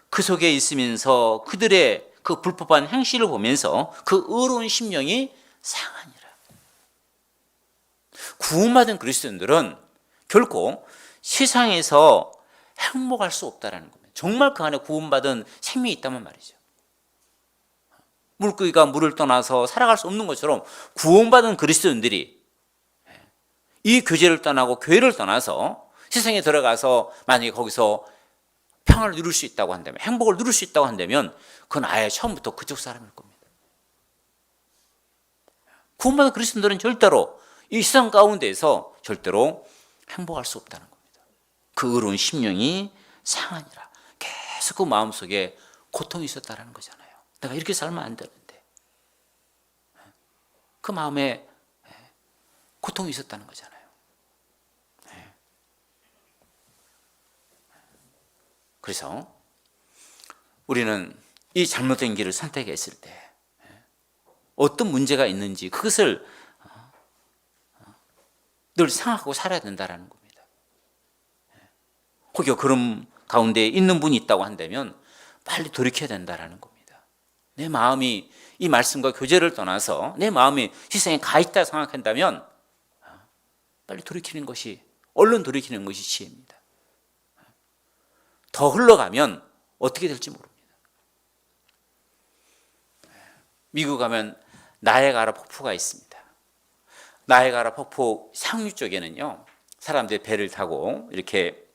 그 속에 있으면서 그들의 그 불법한 행실을 보면서 그 의로운 심령이 상하니라. 구원받은 그리스도인들은 결코 세상에서 행복할 수 없다라는 겁니다. 정말 그 안에 구원받은 생명이 있다면 말이죠. 물고기가 물을 떠나서 살아갈 수 없는 것처럼 구원받은 그리스도인들이 이 교제를 떠나고 교회를 떠나서 세상에 들어가서 만약에 거기서 평안을 누릴 수 있다고 한다면, 행복을 누릴 수 있다고 한다면 그건 아예 처음부터 그쪽 사람일 겁니다. 구원받은 그리스도인들은 절대로 이 세상 가운데에서 절대로 행복할 수 없다는 겁니다. 그 의로운 심령이 상하니라. 계속 그 마음속에 고통이 있었다는 거잖아요. 내가 이렇게 살면 안 되는데. 그 마음에 고통이 있었다는 거잖아요. 그래서 우리는 이 잘못된 길을 선택했을 때 어떤 문제가 있는지 그것을 늘 생각하고 살아야 된다는 겁니다. 혹여 그런 가운데 있는 분이 있다고 한다면 빨리 돌이켜야 된다는 겁니다. 내 마음이 이 말씀과 교제를 떠나서 내 마음이 세상에 가 있다 생각한다면 빨리 돌이키는 것이, 얼른 돌이키는 것이 지혜입니다. 더 흘러가면 어떻게 될지 모릅니다. 미국 가면 나이아가라 폭포가 있습니다. 나이아가라 폭포 상류 쪽에는요, 사람들이 배를 타고 이렇게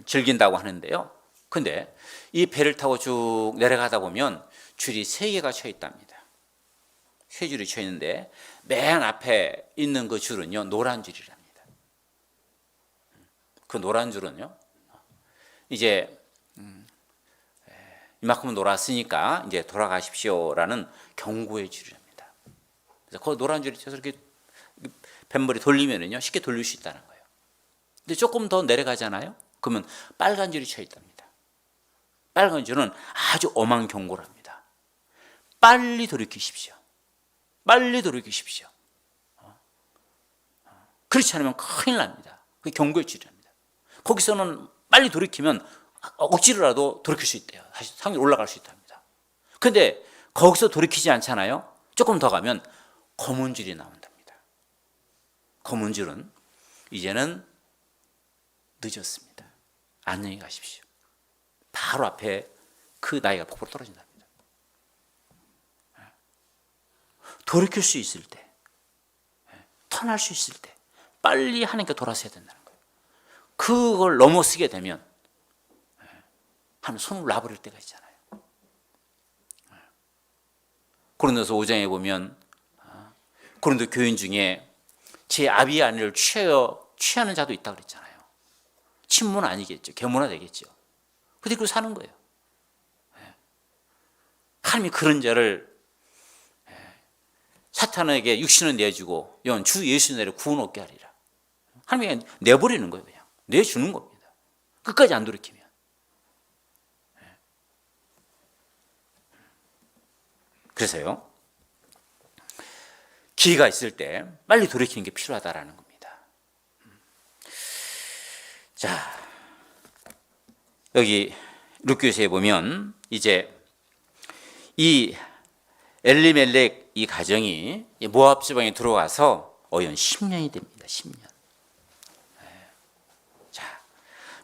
즐긴다고 하는데요. 근데 이 배를 타고 쭉 내려가다 보면 줄이 3개가 쳐 있답니다. 3줄이 쳐 있는데 맨 앞에 있는 그 줄은요, 노란 줄이랍니다. 그 노란 줄은요, 이제 이만큼 놀았으니까 이제 돌아가십시오라는 경고의 줄이랍니다. 그래서 그 노란 줄이 쳐서 이렇게 뱃머리 돌리면은요, 쉽게 돌릴 수 있다는 거예요. 근데 조금 더 내려가잖아요. 그러면 빨간 줄이 쳐 있답니다. 빨간 줄은 아주 엄한 경고랍니다. 빨리 돌이키십시오. 빨리 돌이키십시오. 그렇지 않으면 큰일 납니다. 그게 경고의 줄이랍니다. 거기서는 빨리 돌이키면 억지로라도 돌이킬 수 있대요. 다시 상위로 올라갈 수 있답니다. 그런데 거기서 돌이키지 않잖아요. 조금 더 가면 검은 줄이 나온답니다. 검은 줄은 이제는 늦었습니다. 안녕히 가십시오. 바로 앞에 그 나이가 폭포로 떨어진답니다. 돌이킬 수 있을 때, 턴할 수 있을 때 빨리 하나님께 돌아서야 된다는 거예요. 그걸 넘어서게 되면 한 손을 놔버릴 때가 있잖아요. 고린도서 5장에 보면 고린도 교인 중에 제 아비의 아내를 취하는 자도 있다고 그랬잖아요. 친모는 아니겠죠. 계모나 되겠죠. 근데 그렇게 사는 거예요. 하나님이 그런 자를 사탄에게 육신을 내주고 주 예수 내를 구원 얻게 하리라. 하나님이 내버리는 거예요. 그냥 내주는 겁니다. 끝까지 안 돌이키면. 그래서요, 기회가 있을 때 빨리 돌이키는 게 필요하다라는 겁니다. 자, 여기 룻기서에 보면 이제 이 엘리멜렉 이 가정이 모압 지방에 들어와서 어연 10년이 됩니다. 10년. 자,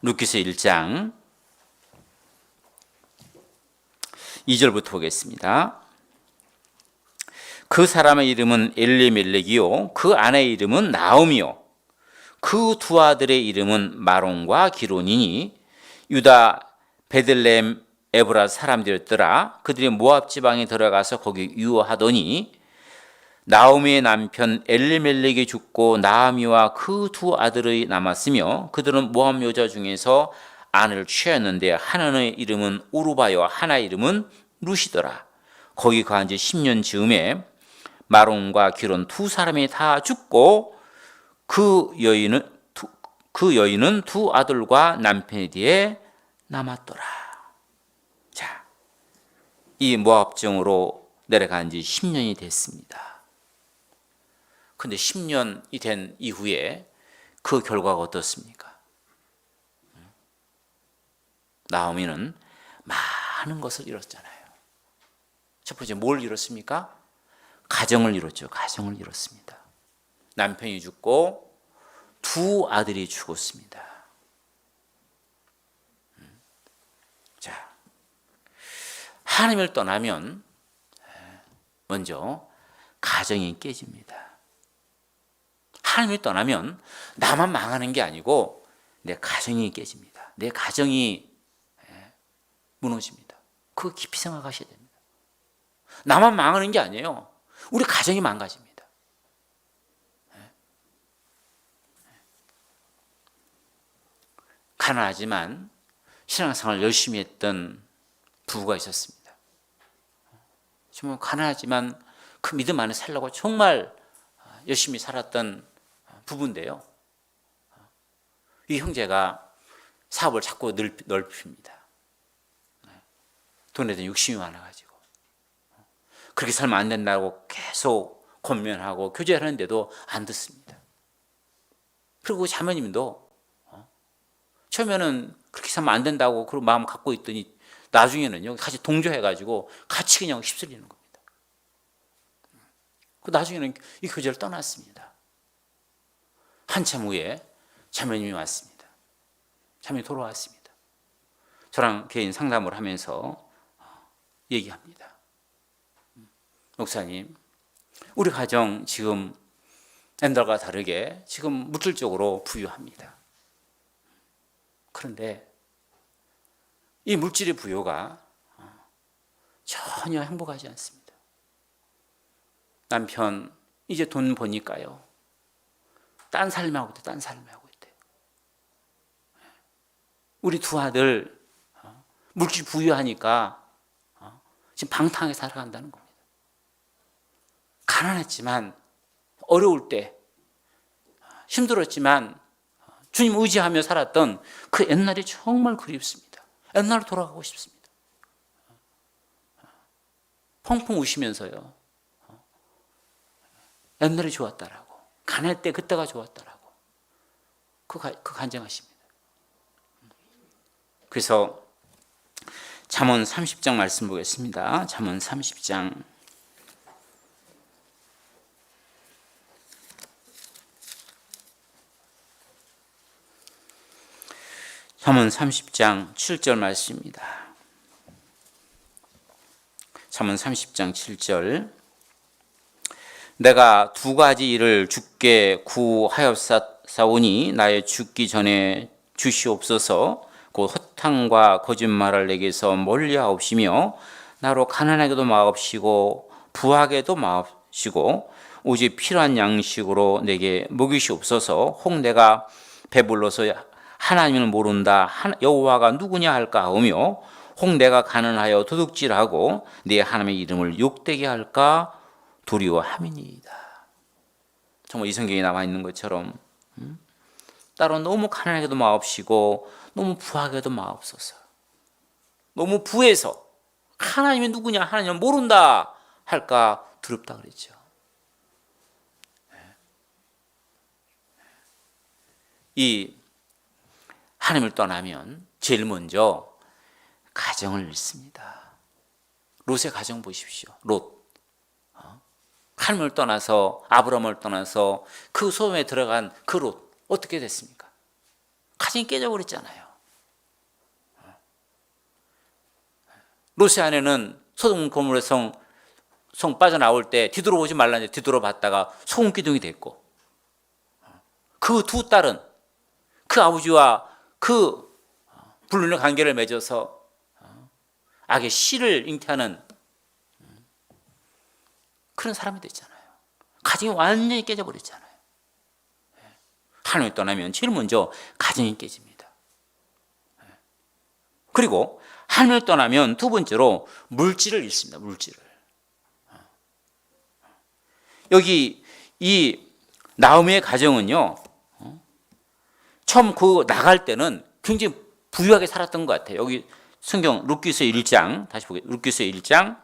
룻기서 1장 2절부터 보겠습니다. 그 사람의 이름은 엘리멜렉이요 그 아내의 이름은 나오미요 그 두 아들의 이름은 마론과 기론이니 유다 베들레헴 에브라 사람들이었더라. 그들이 모압 지방에 들어가서 거기 유하더니 나오미의 남편 엘리멜렉이 죽고 나아미와 그 두 아들이 남았으며 그들은 모압 여자 중에서 아내를 취하였는데 하나의 이름은 오르바요 하나의 이름은 루시더라. 거기 거한 지 10년 즈음에 마론과 기론 두 사람이 다 죽고 그 여인은 두 아들과 남편에 뒤에 남았더라. 자, 이 모압정으로 내려간 지 10년이 됐습니다. 근데 10년이 된 이후에 그 결과가 어떻습니까? 나오미는 많은 것을 잃었잖아요. 첫 번째 뭘 잃었습니까? 가정을 잃었죠. 가정을 잃었습니다. 남편이 죽고 두 아들이 죽었습니다. 자, 하나님을 떠나면 먼저 가정이 깨집니다. 하나님을 떠나면 나만 망하는 게 아니고 내 가정이 깨집니다. 내 가정이 무너집니다. 그거 깊이 생각하셔야 됩니다. 나만 망하는 게 아니에요. 우리 가정이 망가집니다. 가난하지만 신앙생활을 열심히 했던 부부가 있었습니다. 정말 가난하지만 그 믿음 안에 살려고 정말 열심히 살았던 부부인데요. 이 형제가 사업을 자꾸 넓힙니다. 돈에 대한 욕심이 많아가지고 그렇게 살면 안 된다고 계속 권면하고 교제를 하는데도 안 듣습니다. 그리고 자매님도 처음에는 그렇게 살면 안 된다고 그런 마음 갖고 있더니 나중에는요 같이 동조해가지고 같이 그냥 휩쓸리는 겁니다. 그 나중에는 이 교제를 떠났습니다. 한참 후에 자매님이 왔습니다. 자매님이 돌아왔습니다. 저랑 개인 상담을 하면서 얘기합니다. 목사님, 우리 가정 지금 옛날과 다르게 지금 물질적으로 부유합니다. 그런데 이 물질의 부유가 전혀 행복하지 않습니다. 남편 이제 돈 버니까요 딴 삶하고 있대, 딴 삶하고 있대요. 우리 두 아들 물질 부유하니까 지금 방탕하게 살아간다는 겁니다. 가난했지만 어려울 때 힘들었지만 주님 의지하며 살았던 그 옛날이 정말 그립습니다. 옛날로 돌아가고 싶습니다. 펑펑 우시면서요 옛날이 좋았다라고, 가난할 때 그때가 좋았다라고 그 간증하십니다. 그래서 잠언 30장 말씀 보겠습니다. 잠언 30장 잠언 30장 7절 말씀입니다. 잠언 30장 7절 내가 두 가지 일을 주께 구하였사오니 나의 죽기 전에 주시옵소서. 곧 허탕과 거짓말을 내게서 멀리하옵시며 나로 가난하게도 마옵시고 부하게도 마옵시고 오직 필요한 양식으로 내게 먹이시옵소서. 혹 내가 배불러서 하나님을 모른다 여호와가 누구냐 할까 하며 혹 내가 가난하여 도둑질하고 네 하나님의 이름을 욕되게 할까 두려워함이니이다. 정말 이 성경에 나와 있는 것처럼 따로 너무 가난하게도 마옵시고 너무 부하게도 마옵소서. 너무 부해서 하나님이 누구냐 하나님을 모른다 할까 두렵다 그랬죠. 이 하나님을 떠나면 제일 먼저 가정을 잃습니다. 롯의 가정 보십시오. 롯 하나님을 떠나서 아브라함을 떠나서 그 소돔에 들어간 그 롯 어떻게 됐습니까? 가정이 깨져버렸잖아요. 롯의 아내는 소돔 고모의 성 빠져나올 때 뒤돌아보지 말라는데 뒤돌아봤다가 소금 기둥이 됐고 그 두 딸은 그 아버지와 그 불륜의 관계를 맺어서 악의 씨를 잉태하는 그런 사람이 됐잖아요. 가정이 완전히 깨져버렸잖아요. 하나님을 떠나면 제일 먼저 가정이 깨집니다. 그리고 하나님을 떠나면 두 번째로 물질을 잃습니다. 물질을. 여기 이 나오미의 가정은요, 처음 그 나갈 때는 굉장히 부유하게 살았던 것 같아요. 여기 성경 룻기서 1장 다시 보겠습니다. 룻기서 1장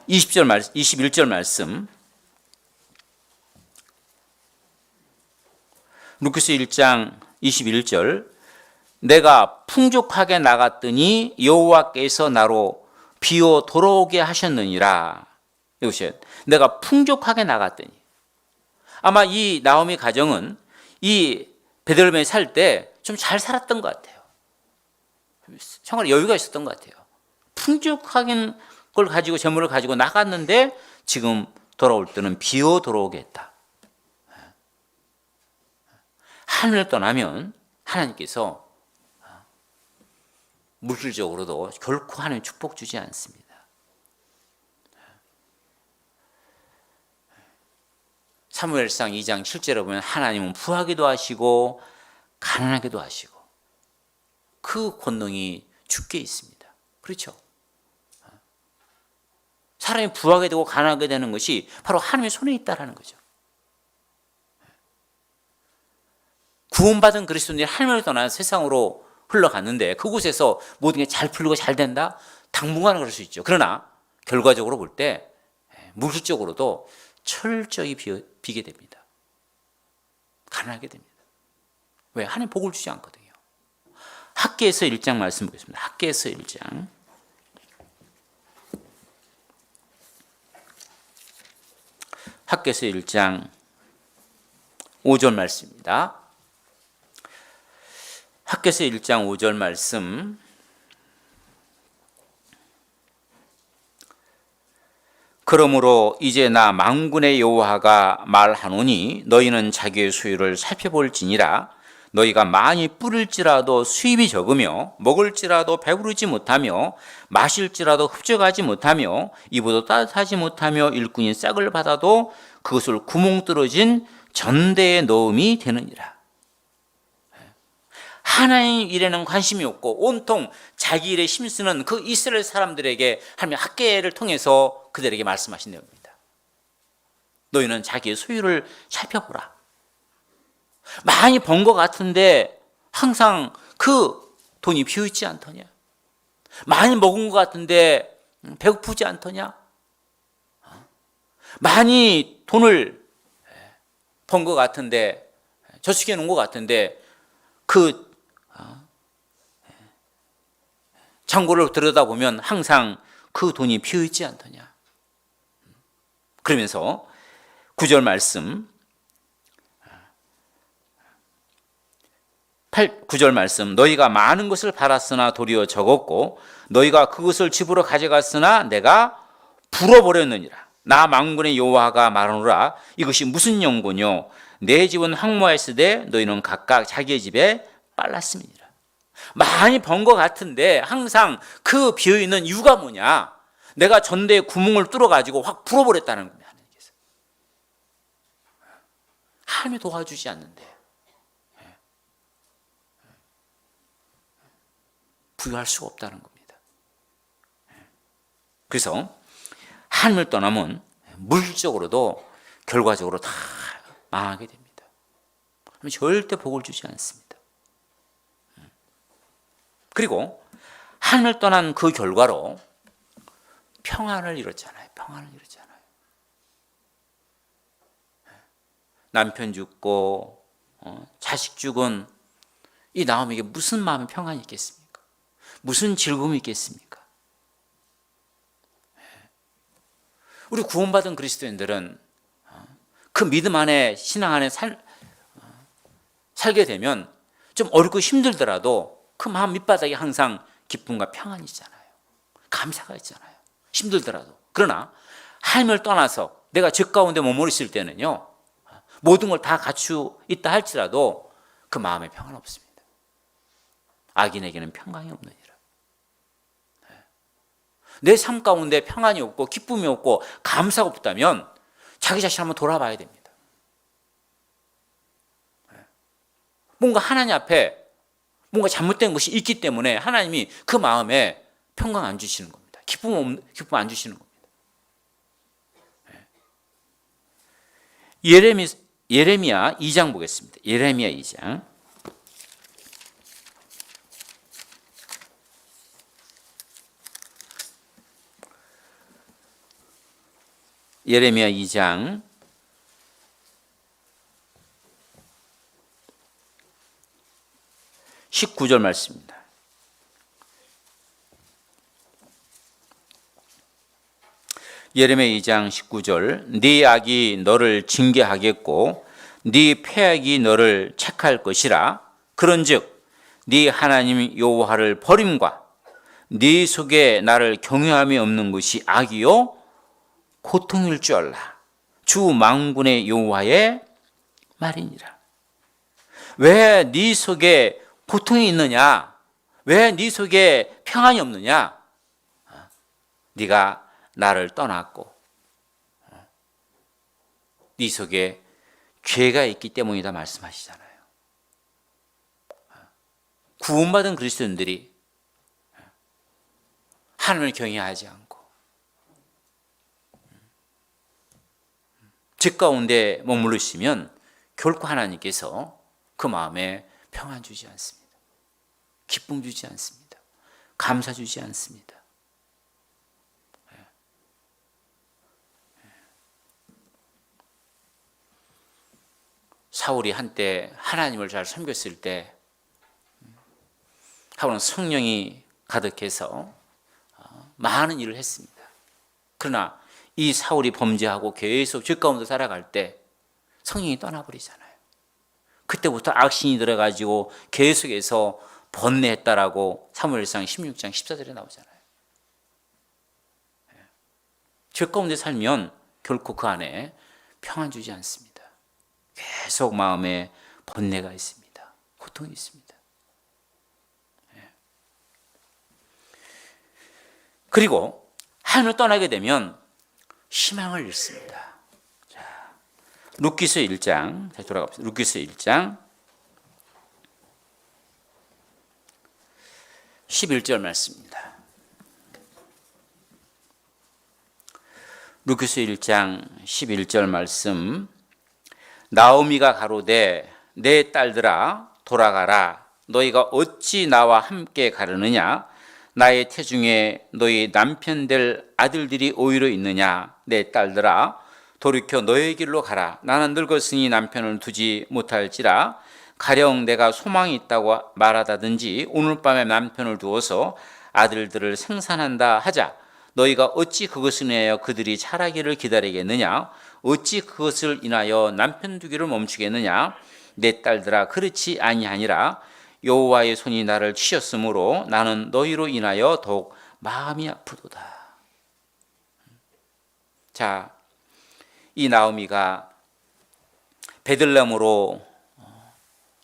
21절 말씀. 룻기서 1장 21절. 내가 풍족하게 나갔더니 여호와께서 나로 비어 돌아오게 하셨느니라. 이것이 내가 풍족하게 나갔더니. 아마 이 나오미 가정은 이 베들레헴에 살 때 좀 잘 살았던 것 같아요. 생활에 여유가 있었던 것 같아요. 풍족한 걸 가지고 재물을 가지고 나갔는데 지금 돌아올 때는 비어 돌아오게 했다. 하늘을 떠나면 하나님께서 물질적으로도 결코 하나님 축복 주지 않습니다. 사무엘상 2장 7절에 보면 하나님은 부하기도 하시고 가난하기도 하시고 그 권능이 주께 있습니다. 그렇죠? 사람이 부하게 되고 가난하게 되는 것이 바로 하나님의 손에 있다는 거죠. 구원받은 그리스도인들이 하나님을 떠나 세상으로 흘러갔는데 그곳에서 모든 게 잘 풀리고 잘 된다? 당분간은 그럴 수 있죠. 그러나 결과적으로 볼 때 물질적으로도 철저히 비게 됩니다. 가난하게 됩니다. 왜? 하나님 복을 주지 않거든요. 학개에서 1장 말씀 보겠습니다. 학개에서 1장. 학개에서 1장 5절 말씀입니다. 학개에서 1장 5절 말씀. 그러므로 이제 나 만군의 여호와가 말하노니 너희는 자기의 소유를 살펴볼지니라. 너희가 많이 뿌릴지라도 수입이 적으며 먹을지라도 배부르지 못하며 마실지라도 흡족하지 못하며 입어도 따뜻하지 못하며 일꾼이 싹을 받아도 그것을 구멍 뚫어진 전대에 넣음이 되느니라. 하나님 일에는 관심이 없고 온통 자기 일에 힘쓰는 그 이스라엘 사람들에게 하나님의 학개를 통해서 그들에게 말씀하신 내용입니다. 너희는 자기의 소유를 살펴보라. 많이 번 것 같은데 항상 그 돈이 비어있지 않더냐? 많이 먹은 것 같은데 배고프지 않더냐? 많이 돈을 번 것 같은데 저축해 놓은 것 같은데 그 창고를 들여다보면 항상 그 돈이 비어있지 않더냐? 그러면서 9절 말씀 9절 말씀. 너희가 많은 것을 팔았으나 도리어 적었고 너희가 그것을 집으로 가져갔으나 내가 불어버렸느니라. 나 만군의 여호와가 말하노라. 이것이 무슨 연고뇨? 내 집은 황무하였으되 너희는 각각 자기의 집에 빨랐음이니라. 많이 번 것 같은데 항상 그 비어있는 이유가 뭐냐? 내가 전대에 구멍을 뚫어가지고 확 불어버렸다는 겁니다. 하나님께서. 하나님이 도와주지 않는데 부유할 수가 없다는 겁니다. 그래서 하나님을 떠나면 물질적으로도 결과적으로 다 망하게 됩니다. 절대 복을 주지 않습니다. 그리고 하나님을 떠난 그 결과로 평안을 잃었잖아요. 평안을 잃었잖아요. 남편 죽고 자식 죽은 이 나오미에게 무슨 마음의 평안이 있겠습니까? 무슨 즐거움이 있겠습니까? 우리 구원받은 그리스도인들은 그 믿음 안에 신앙 안에 살게 되면 좀 어렵고 힘들더라도 그 마음 밑바닥에 항상 기쁨과 평안이 있잖아요. 감사가 있잖아요. 힘들더라도. 그러나 하나님을 떠나서 내가 죄 가운데 머무르 있을 때는요, 모든 걸 다 갖추 있다 할지라도 그 마음에 평안 없습니다. 악인에게는 평강이 없느니라. 내 삶 가운데 평안이 없고 기쁨이 없고 감사가 없다면 자기 자신 한번 돌아봐야 됩니다. 뭔가 하나님 앞에 뭔가 잘못된 것이 있기 때문에 하나님이 그 마음에 평강 안 주시는 겁니다. 기쁨 안 주시는 겁니다. 예레미야 2장 보겠습니다. 예레미야 2장. 예레미야 2장 19절 말씀입니다. 예레미야 2장 19절. 네 악이 너를 징계하겠고 네 패악이 너를 책할 것이라. 그런즉 네 하나님 여호와를 버림과 네 속에 나를 경외함이 없는 것이 악이요 고통일 줄 알라. 주 만군의 여호와의 말이니라. 왜 네 속에 고통이 있느냐? 왜 네 속에 평안이 없느냐? 네가 나를 떠났고 네 속에 죄가 있기 때문이다 말씀하시잖아요. 구원받은 그리스도인들이 하나님을 경외하지 않고 죄 가운데 머무르시면 결코 하나님께서 그 마음에 평안 주지 않습니다. 기쁨 주지 않습니다. 감사 주지 않습니다. 사울이 한때 하나님을 잘 섬겼을 때 하울은 성령이 가득해서 많은 일을 했습니다. 그러나 이 사울이 범죄하고 계속 죄 가운데 살아갈 때 성령이 떠나버리잖아요. 그때부터 악신이 들어가지고 계속해서 번뇌했다라고 사무엘상 16장 14절에 나오잖아요. 죄 가운데 살면 결코 그 안에 평안 주지 않습니다. 계속 마음에 번뇌가 있습니다. 고통이 있습니다. 그리고 하나님을 떠나게 되면 희망을 잃습니다. 자, 룻기서 1장 다시 돌아갑시다. 룻기서 1장 11절 말씀입니다. 룻기서 1장 11절 말씀. 나오미가 가로되 내 딸들아 돌아가라. 너희가 어찌 나와 함께 가려느냐? 나의 태중에 너희 남편 될 아들들이 오히려 있느냐? 내 딸들아 돌이켜 너의 길로 가라. 나는 늙었으니 남편을 두지 못할지라. 가령 내가 소망이 있다고 말하다든지 오늘 밤에 남편을 두어서 아들들을 생산한다 하자. 너희가 어찌 그것을 인하여 그들이 자라기를 기다리겠느냐? 어찌 그것을 인하여 남편 두기를 멈추겠느냐? 내 딸들아 그렇지 아니하니라. 여호와의 손이 나를 치셨으므로 나는 너희로 인하여 더욱 마음이 아프도다. 자, 이 나오미가 베들레헴으로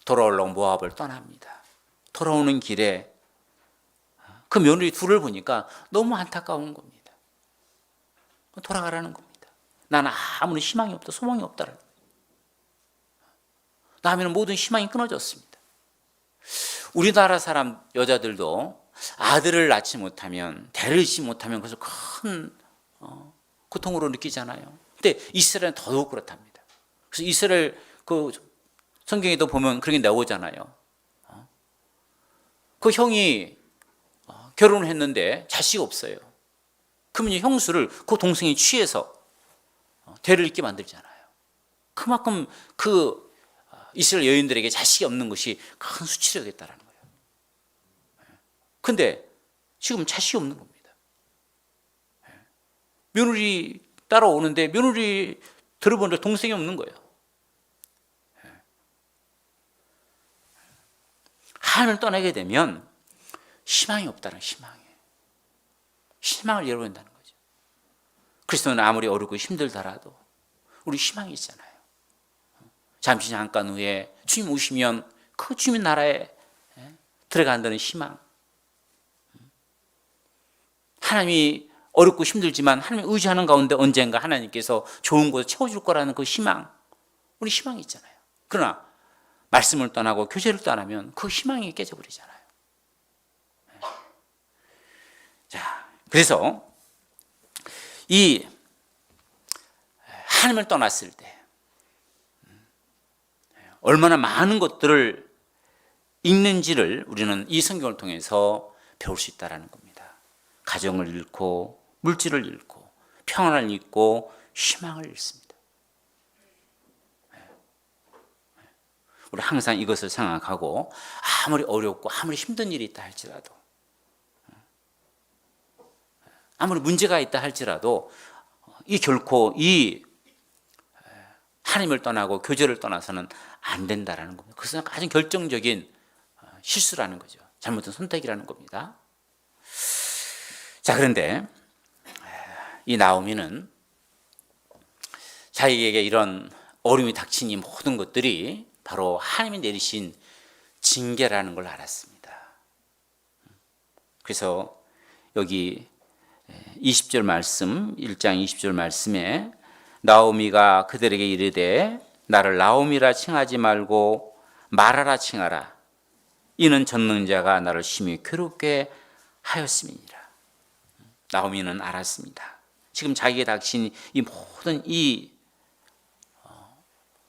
돌아오려고 모압을 떠납니다. 돌아오는 길에 그 며느리 둘을 보니까 너무 안타까운 겁니다. 돌아가라는 겁니다. 나는 아무런 희망이 없다, 소망이 없다라는 거예요. 나하면 모든 희망이 끊어졌습니다. 우리나라 사람 여자들도 아들을 낳지 못하면, 대를 잇지 못하면 그것을 큰 고통으로 느끼잖아요. 근데 이스라엘은 더더욱 그렇답니다. 그래서 이스라엘 그 성경에도 보면 그런 게 나오잖아요. 그 형이 결혼을 했는데 자식이 없어요. 그러면 형수를 그 동생이 취해서 대를 잇게 만들잖아요. 그만큼 그 이스라엘 여인들에게 자식이 없는 것이 큰 수치력이었다는 거예요. 근데 지금 자식이 없는 겁니다. 며느리 따라오는데 며느리 들어보는데 동생이 없는 거예요. 하나님을 떠나게 되면 희망이 없다는 희망을 잃어버린다는 거죠. 그리스도는 아무리 어렵고 힘들더라도 우리 희망이 있잖아요. 잠시 잠깐 후에 주님 오시면 그 주님 나라에 들어간다는 희망. 하나님이 어렵고 힘들지만 하나님 의지하는 가운데 언젠가 하나님께서 좋은 곳을 채워줄 거라는 그 희망, 우리 희망이 있잖아요. 그러나 말씀을 떠나고 교제를 떠나면 그 희망이 깨져버리잖아요. 자, 그래서 이 하나님을 떠났을 때 얼마나 많은 것들을 읽는지를 우리는 이 성경을 통해서 배울 수 있다는 겁니다. 가정을 잃고 물질을 잃고 평안을 잃고 희망을 잃습니다. 우리 항상 이것을 생각하고 아무리 어렵고 아무리 힘든 일이 있다 할지라도, 아무리 문제가 있다 할지라도 결코 이 하나님을 떠나고 교제를 떠나서는 안 된다라는 겁니다. 그것은 가장 결정적인 실수라는 거죠. 잘못된 선택이라는 겁니다. 자, 그런데 이 나오미는 자기에게 이런 어려움이 닥친 이 모든 것들이 바로 하나님이 내리신 징계라는 걸 알았습니다. 그래서 여기 20절 말씀, 1장 20절 말씀에 나오미가 그들에게 이르되 나를 나오미라 칭하지 말고 마라라 칭하라. 이는 전능자가 나를 심히 괴롭게 하였음이니라. 나오미는 알았습니다. 지금 자기에게 닥친 이 모든 이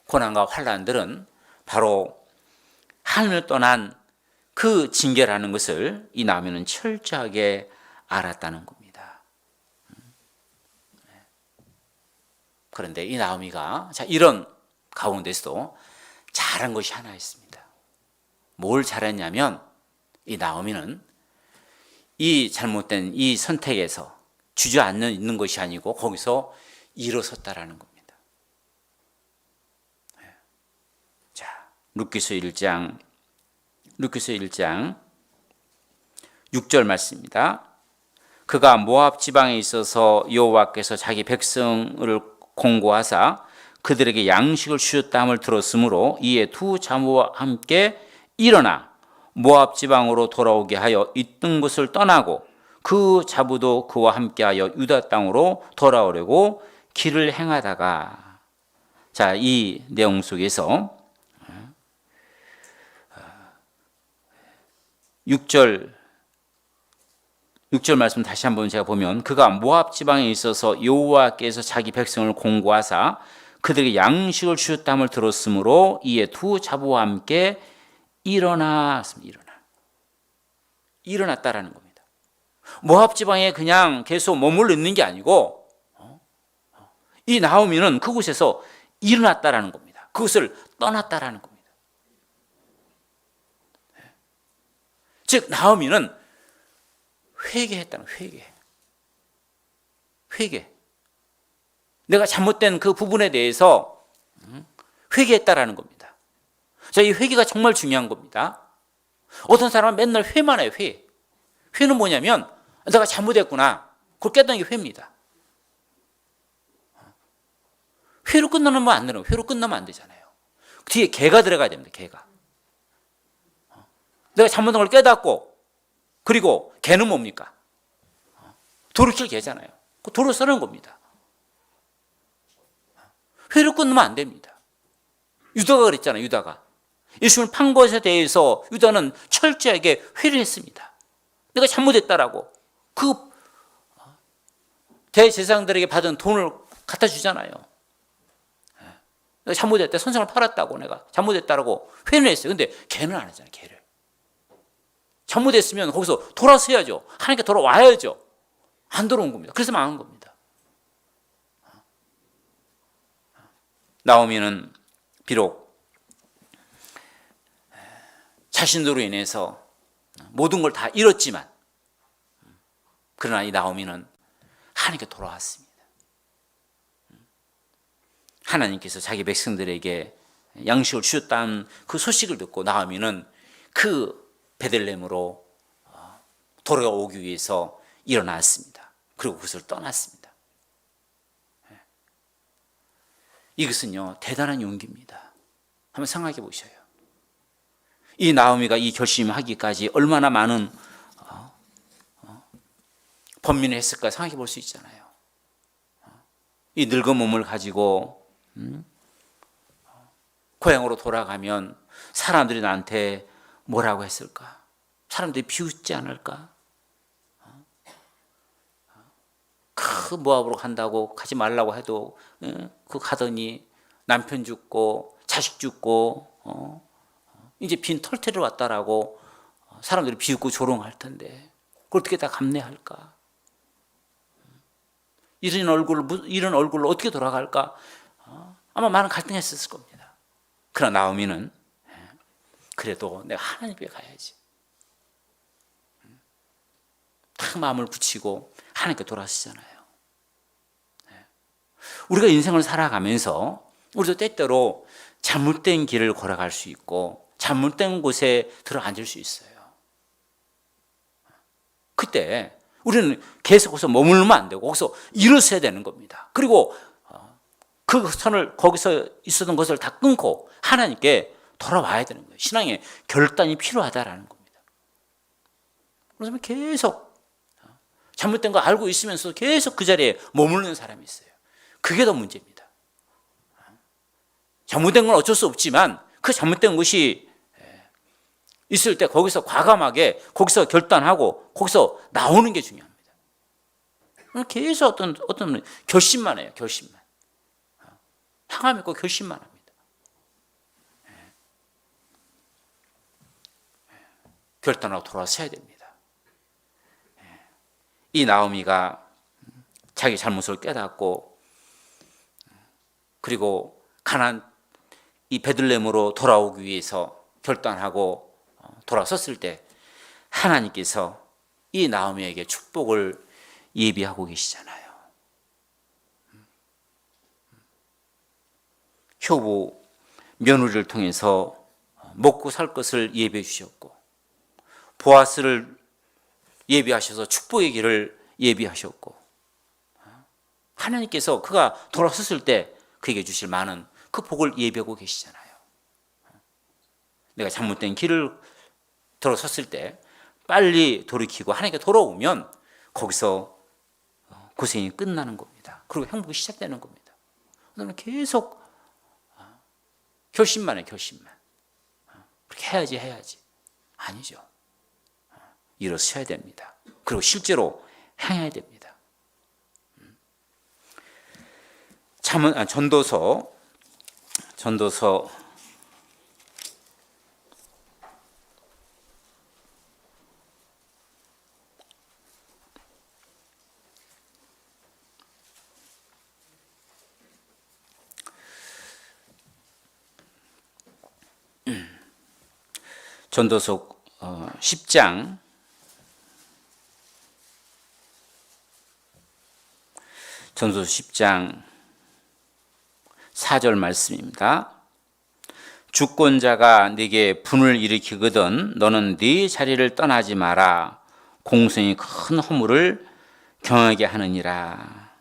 고난과 환난들은 바로 하나님을 떠난 그 징계라는 것을 이 나오미는 철저하게 알았다는 겁니다. 그런데 이 나오미가 이런 가운데서도 잘한 것이 하나 있습니다. 뭘 잘했냐면 이 나오미는 이 잘못된 이 선택에서 주저앉는 있는 것이 아니고 거기서 일어섰다라는 겁니다. 자, 룻기서 1장 6절 말씀입니다. 그가 모압 지방에 있어서 여호와께서 자기 백성을 공고하사 그들에게 양식을 주셨다 함을 들었으므로 이에 두 자모와 함께 일어나 모압 지방으로 돌아오게 하여 있던 곳을 떠나고 그 자부도 그와 함께하여 유다 땅으로 돌아오려고 길을 행하다가, 자, 이 내용 속에서 6절 말씀 다시 한번 제가 보면 그가 모압 지방에 있어서 여호와께서 자기 백성을 공고하사 그들에게 양식을 주셨다함을 들었으므로 이에 두 자부와 함께 일어났다라는 겁니다. 모압 지방에 그냥 계속 머물러 있는 게 아니고 이 나오미는 그곳에서 일어났다라는 겁니다. 그것을 떠났다라는 겁니다. 즉 나오미는 회개했다는 회개. 내가 잘못된 그 부분에 대해서 회개했다라는 겁니다. 자, 이 회개가 정말 중요한 겁니다. 어떤 사람은 맨날 회만 해요. 회는 뭐냐면 내가 잘못했구나. 그걸 깨닫는 게 회입니다. 회로 끝나면 안 되는 거예요. 회로 끝나면 안 되잖아요. 뒤에 개가 들어가야 됩니다. 개가. 내가 잘못한 걸 깨닫고, 그리고 개는 뭡니까? 돌이킬 개잖아요. 돌을 쓰는 겁니다. 회로 끊으면 안 됩니다. 유다가 그랬잖아요. 유다가 예수님을 판 것에 대해서 유다는 철저하게 회를 했습니다. 내가 잘못했다라고 그 대제사장들에게 받은 돈을 갖다 주잖아요. 내가 잘못했다. 선생을 팔았다고 내가 잘못했다라고 회를 했어요. 근데 걔는 안 하잖아요. 걔를. 잘못했으면 거기서 돌아서야죠. 하나님께 돌아와야죠. 안 돌아온 겁니다. 그래서 망한 겁니다. 나오미는 비록 자신으로 인해서 모든 걸 다 잃었지만, 그러나 이 나오미는 하나님께 돌아왔습니다. 하나님께서 자기 백성들에게 양식을 주셨다는 그 소식을 듣고 나오미는 그 베들레헴으로 돌아오기 위해서 일어났습니다. 그리고 그것을 떠났습니다. 이것은요, 대단한 용기입니다. 한번 생각해 보셔요. 이 나오미가 이 결심하기까지 얼마나 많은 번민을 했을까 생각해 볼 수 있잖아요. 이 늙은 몸을 가지고 고향으로 돌아가면 사람들이 나한테 뭐라고 했을까? 사람들이 비웃지 않을까? 그 모압으로 간다고 가지 말라고 해도 그 가더니 남편 죽고 자식 죽고 이제 빈 털터리로 왔다라고 사람들이 비웃고 조롱할 텐데 그걸 어떻게 다 감내할까? 이런 얼굴로 어떻게 돌아갈까? 아마 많은 갈등했었을 겁니다. 그러나 나오미는 그래도 내가 하나님께 가야지. 딱 마음을 굳히고 하나님께 돌아서잖아요. 우리가 인생을 살아가면서 우리도 때때로 잘못된 길을 걸어갈 수 있고 잘못된 곳에 들어앉을 수 있어요. 그때 우리는 계속 거기서 머물면 안 되고 거기서 일어서야 되는 겁니다. 그리고 그 선을 거기서 있었던 것을 다 끊고 하나님께 돌아와야 되는 거예요. 신앙의 결단이 필요하다라는 겁니다. 그래서 계속 잘못된 거 알고 있으면서 계속 그 자리에 머무르는 사람이 있어요. 그게 더 문제입니다. 잘못된 건 어쩔 수 없지만 그 잘못된 것이 있을 때 거기서 과감하게 거기서 결단하고 거기서 나오는 게 중요합니다. 계속 어떤 결심만 해요. 결심만. 향함 있고 결심만 합니다. 결단하고 돌아서야 됩니다. 이 나오미가 자기 잘못을 깨닫고 그리고 가나안 이 베들레헴으로 돌아오기 위해서 결단하고 돌아섰을 때 하나님께서 이 나오미에게 축복을 예비하고 계시잖아요. 효부 며느리를 통해서 먹고 살 것을 예비해 주셨고 보아스를 예비하셔서 축복의 길을 예비하셨고 하나님께서 그가 돌아섰을 때 그에게 주실 많은 그 복을 예비하고 계시잖아요. 내가 잘못된 길을 들어섰을 때 빨리 돌이키고 하나님께 돌아오면 거기서 고생이 끝나는 겁니다. 그리고 행복이 시작되는 겁니다. 너는 계속 결심만 해, 결심만. 그렇게 해야지. 아니죠. 일어서야 됩니다. 그리고 실제로 행해야 됩니다. 전도서 10장 4절 말씀입니다. 주권자가 네게 분을 일으키거든 너는 네 자리를 떠나지 마라. 공성이 큰 허물을 경하게 하느니라.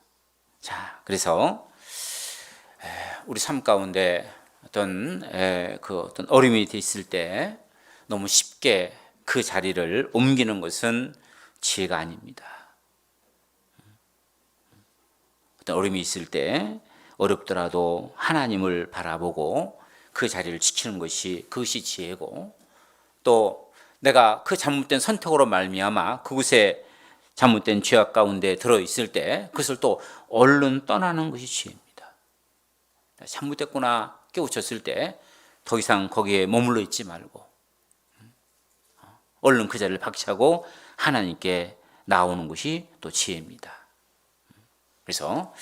자, 그래서 우리 삶 가운데 어떤 어려움이 있을 때 너무 쉽게 그 자리를 옮기는 것은 지혜가 아닙니다. 어떤 어려움이 있을 때 어렵더라도 하나님을 바라보고 그 자리를 지키는 그것이 지혜고 또 내가 그 잘못된 선택으로 말미암아 그곳에 잘못된 죄악 가운데 들어있을 때 그것을 또 얼른 떠나는 것이 지혜입니다. 잘못됐구나 깨우쳤을 때 더 이상 거기에 머물러 있지 말고 얼른 그 자리를 박차고 하나님께 나오는 것이 또 지혜입니다. 그래서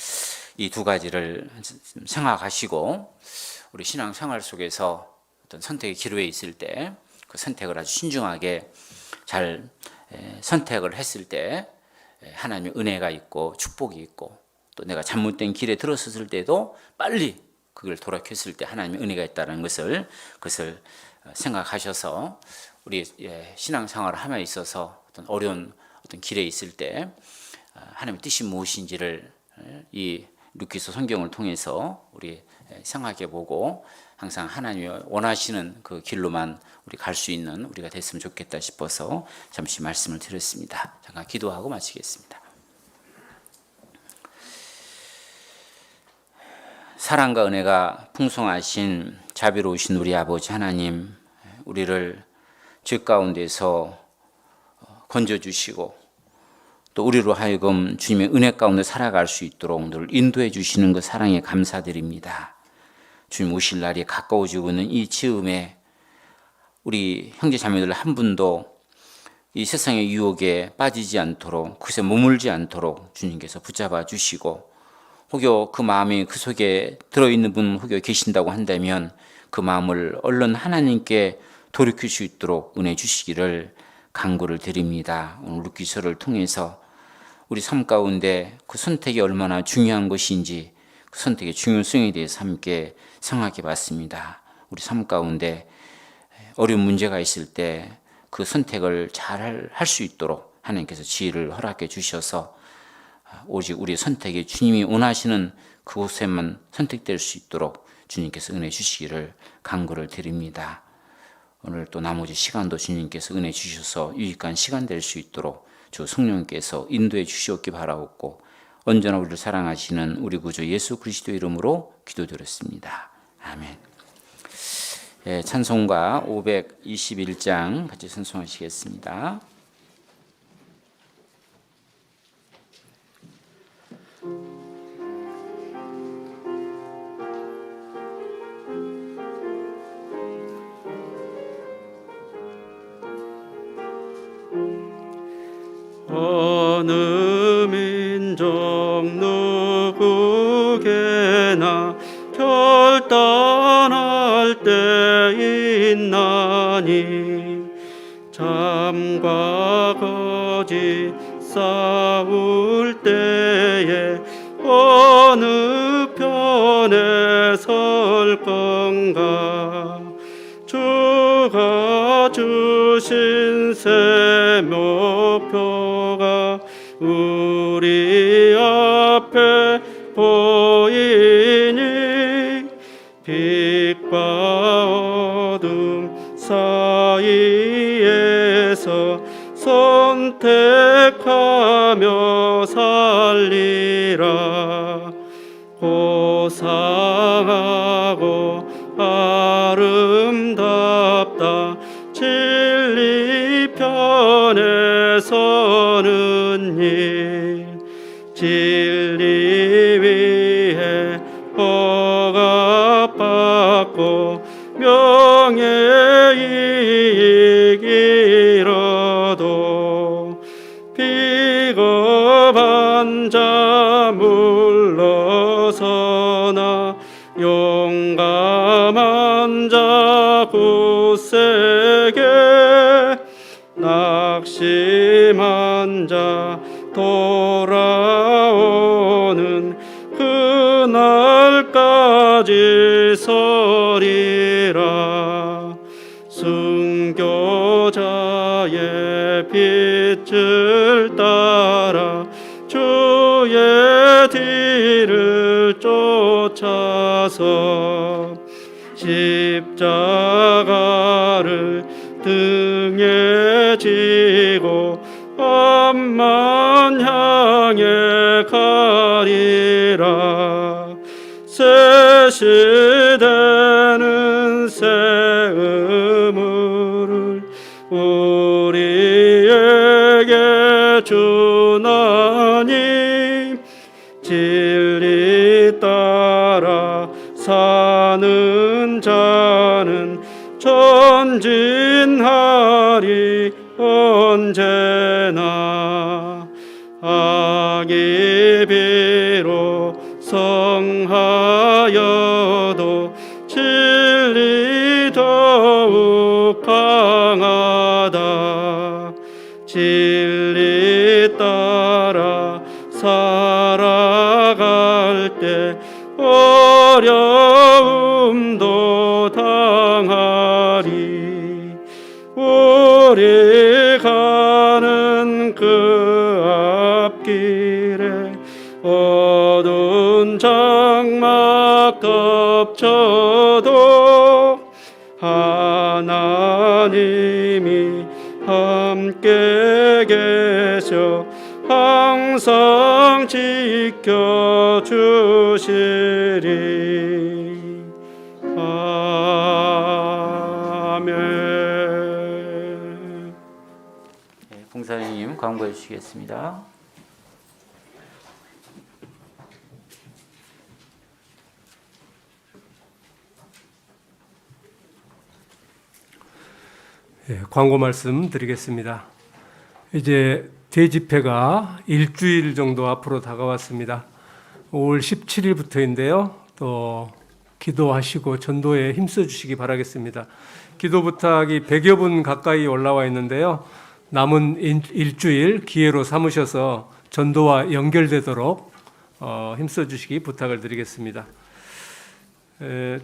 이 두 가지를 생각하시고 우리 신앙생활 속에서 어떤 선택의 기로에 있을 때 그 선택을 아주 신중하게 잘 선택을 했을 때 하나님의 은혜가 있고 축복이 있고 또 내가 잘못된 길에 들어섰을 때도 빨리 그걸 돌이켰을 때 하나님의 은혜가 있다는 것을 생각하셔서 우리 신앙생활을 함에 있어서 어떤 어려운 어떤 길에 있을 때 하나님의 뜻이 무엇인지를 이 루키서 성경을 통해서 우리 생각해 보고 항상 하나님이 원하시는 그 길로만 우리 갈 수 있는 우리가 됐으면 좋겠다 싶어서 잠시 말씀을 드렸습니다. 잠깐 기도하고 마치겠습니다. 사랑과 은혜가 풍성하신 자비로우신 우리 아버지 하나님, 우리를 죄 가운데서 건져주시고 또 우리로 하여금 주님의 은혜 가운데 살아갈 수 있도록 늘 인도해 주시는 그 사랑에 감사드립니다. 주님 오실 날이 가까워지고 있는 이 즈음에 우리 형제 자매들 한 분도 이 세상의 유혹에 빠지지 않도록, 그것에 머물지 않도록 주님께서 붙잡아 주시고, 혹여 그 마음이 그 속에 들어있는 분 혹여 계신다고 한다면 그 마음을 얼른 하나님께 돌이킬 수 있도록 은혜 주시기를 간구를 드립니다. 오늘 룻기서를 통해서 우리 삶 가운데 그 선택이 얼마나 중요한 것인지, 그 선택의 중요성에 대해서 함께 생각해 봤습니다. 우리 삶 가운데 어려운 문제가 있을 때 그 선택을 잘 할 수 있도록 하나님께서 지혜를 허락해 주셔서 오직 우리의 선택이 주님이 원하시는 그곳에만 선택될 수 있도록 주님께서 은혜 주시기를 간구를 드립니다. 오늘 또 나머지 시간도 주님께서 은혜 주셔서 유익한 시간 될 수 있도록 주 성령께서 인도해 주시옵기 바라옵고, 언제나 우리를 사랑하시는 우리 구주 예수 그리스도 이름으로 기도드렸습니다. 아멘. 예, 찬송가 521장 같이 찬송하시겠습니다. 어느 민족 누구게나 결단할 때 있나니, 참과 거짓 싸울 때에 어느 편에 설 건가. 주가 주신 새 목표가 우리 앞에 보이니, 빛과 어둠 사이에서 선택하며 살리라. 고상하고 아름답다 진리 편에 서는 일, 진리 위해 억압받고 명예이익 잃어도, 비겁한 자 물러서나 용감한 자 굳세게, 낙심한 자 돌아오는 그날까지 서리라. 순교자의 빛을 따라 주의 뒤를 쫓아서 십자가를 등에 지고 앞만 향해 가리라. 새 시대는 새 의무를 우리에게 주나니, 진리 따라 사는 자는 전진하리 언제나. 악이 비록 성하여도 진리 더욱 강하다. 진리 따라 살아갈 때 어려움도 당하리. 우리 가는 그 앞길에 어두운 장막 덮쳐도 하나님이 함께 계셔 항상 지켜주시리. 목사님 광고해 주시겠습니다. 광고 말씀 드리겠습니다. 이제 대집회가 일주일 정도 앞으로 다가왔습니다. 5월 17일부터인데요. 또 기도하시고 전도에 힘써 주시기 바라겠습니다. 기도 부탁이 100여 분 가까이 올라와 있는데요. 남은 일주일 기회로 삼으셔서 전도와 연결되도록 힘써 주시기 부탁을 드리겠습니다.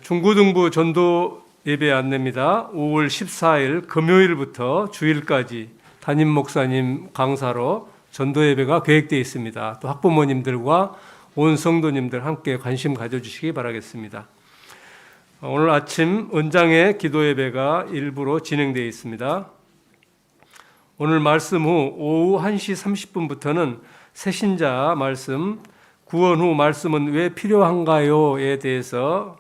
중고등부 전도 예배 안내입니다. 5월 14일 금요일부터 주일까지 담임 목사님 강사로 전도 예배가 계획되어 있습니다. 또 학부모님들과 온 성도님들 함께 관심 가져주시기 바라겠습니다. 오늘 아침 은장의 기도 예배가 일부로 진행되어 있습니다. 오늘 말씀 후 오후 1시 30분부터는 새신자 말씀, 구원 후 말씀은 왜 필요한가요에 대해서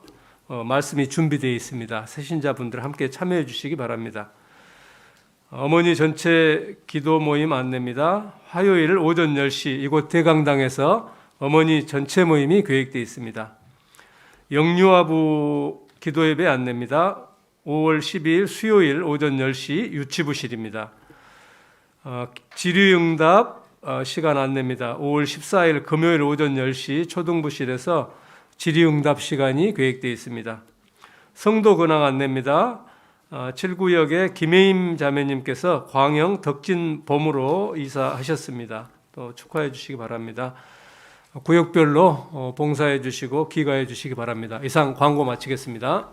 말씀이 준비되어 있습니다. 새신자분들 함께 참여해 주시기 바랍니다. 어머니 전체 기도 모임 안내입니다. 화요일 오전 10시 이곳 대강당에서 어머니 전체 모임이 계획되어 있습니다. 영유아부 기도 예배 안내입니다. 5월 12일 수요일 오전 10시 유치부실입니다. 질의응답 시간 안내입니다. 5월 14일 금요일 오전 10시 초등부실에서 질의응답 시간이 계획되어 있습니다. 성도 근황 안내입니다. 7구역의 김혜임 자매님께서 광영 덕진범으로 이사하셨습니다. 또 축하해 주시기 바랍니다. 구역별로 봉사해 주시고 기가해 주시기 바랍니다. 이상 광고 마치겠습니다.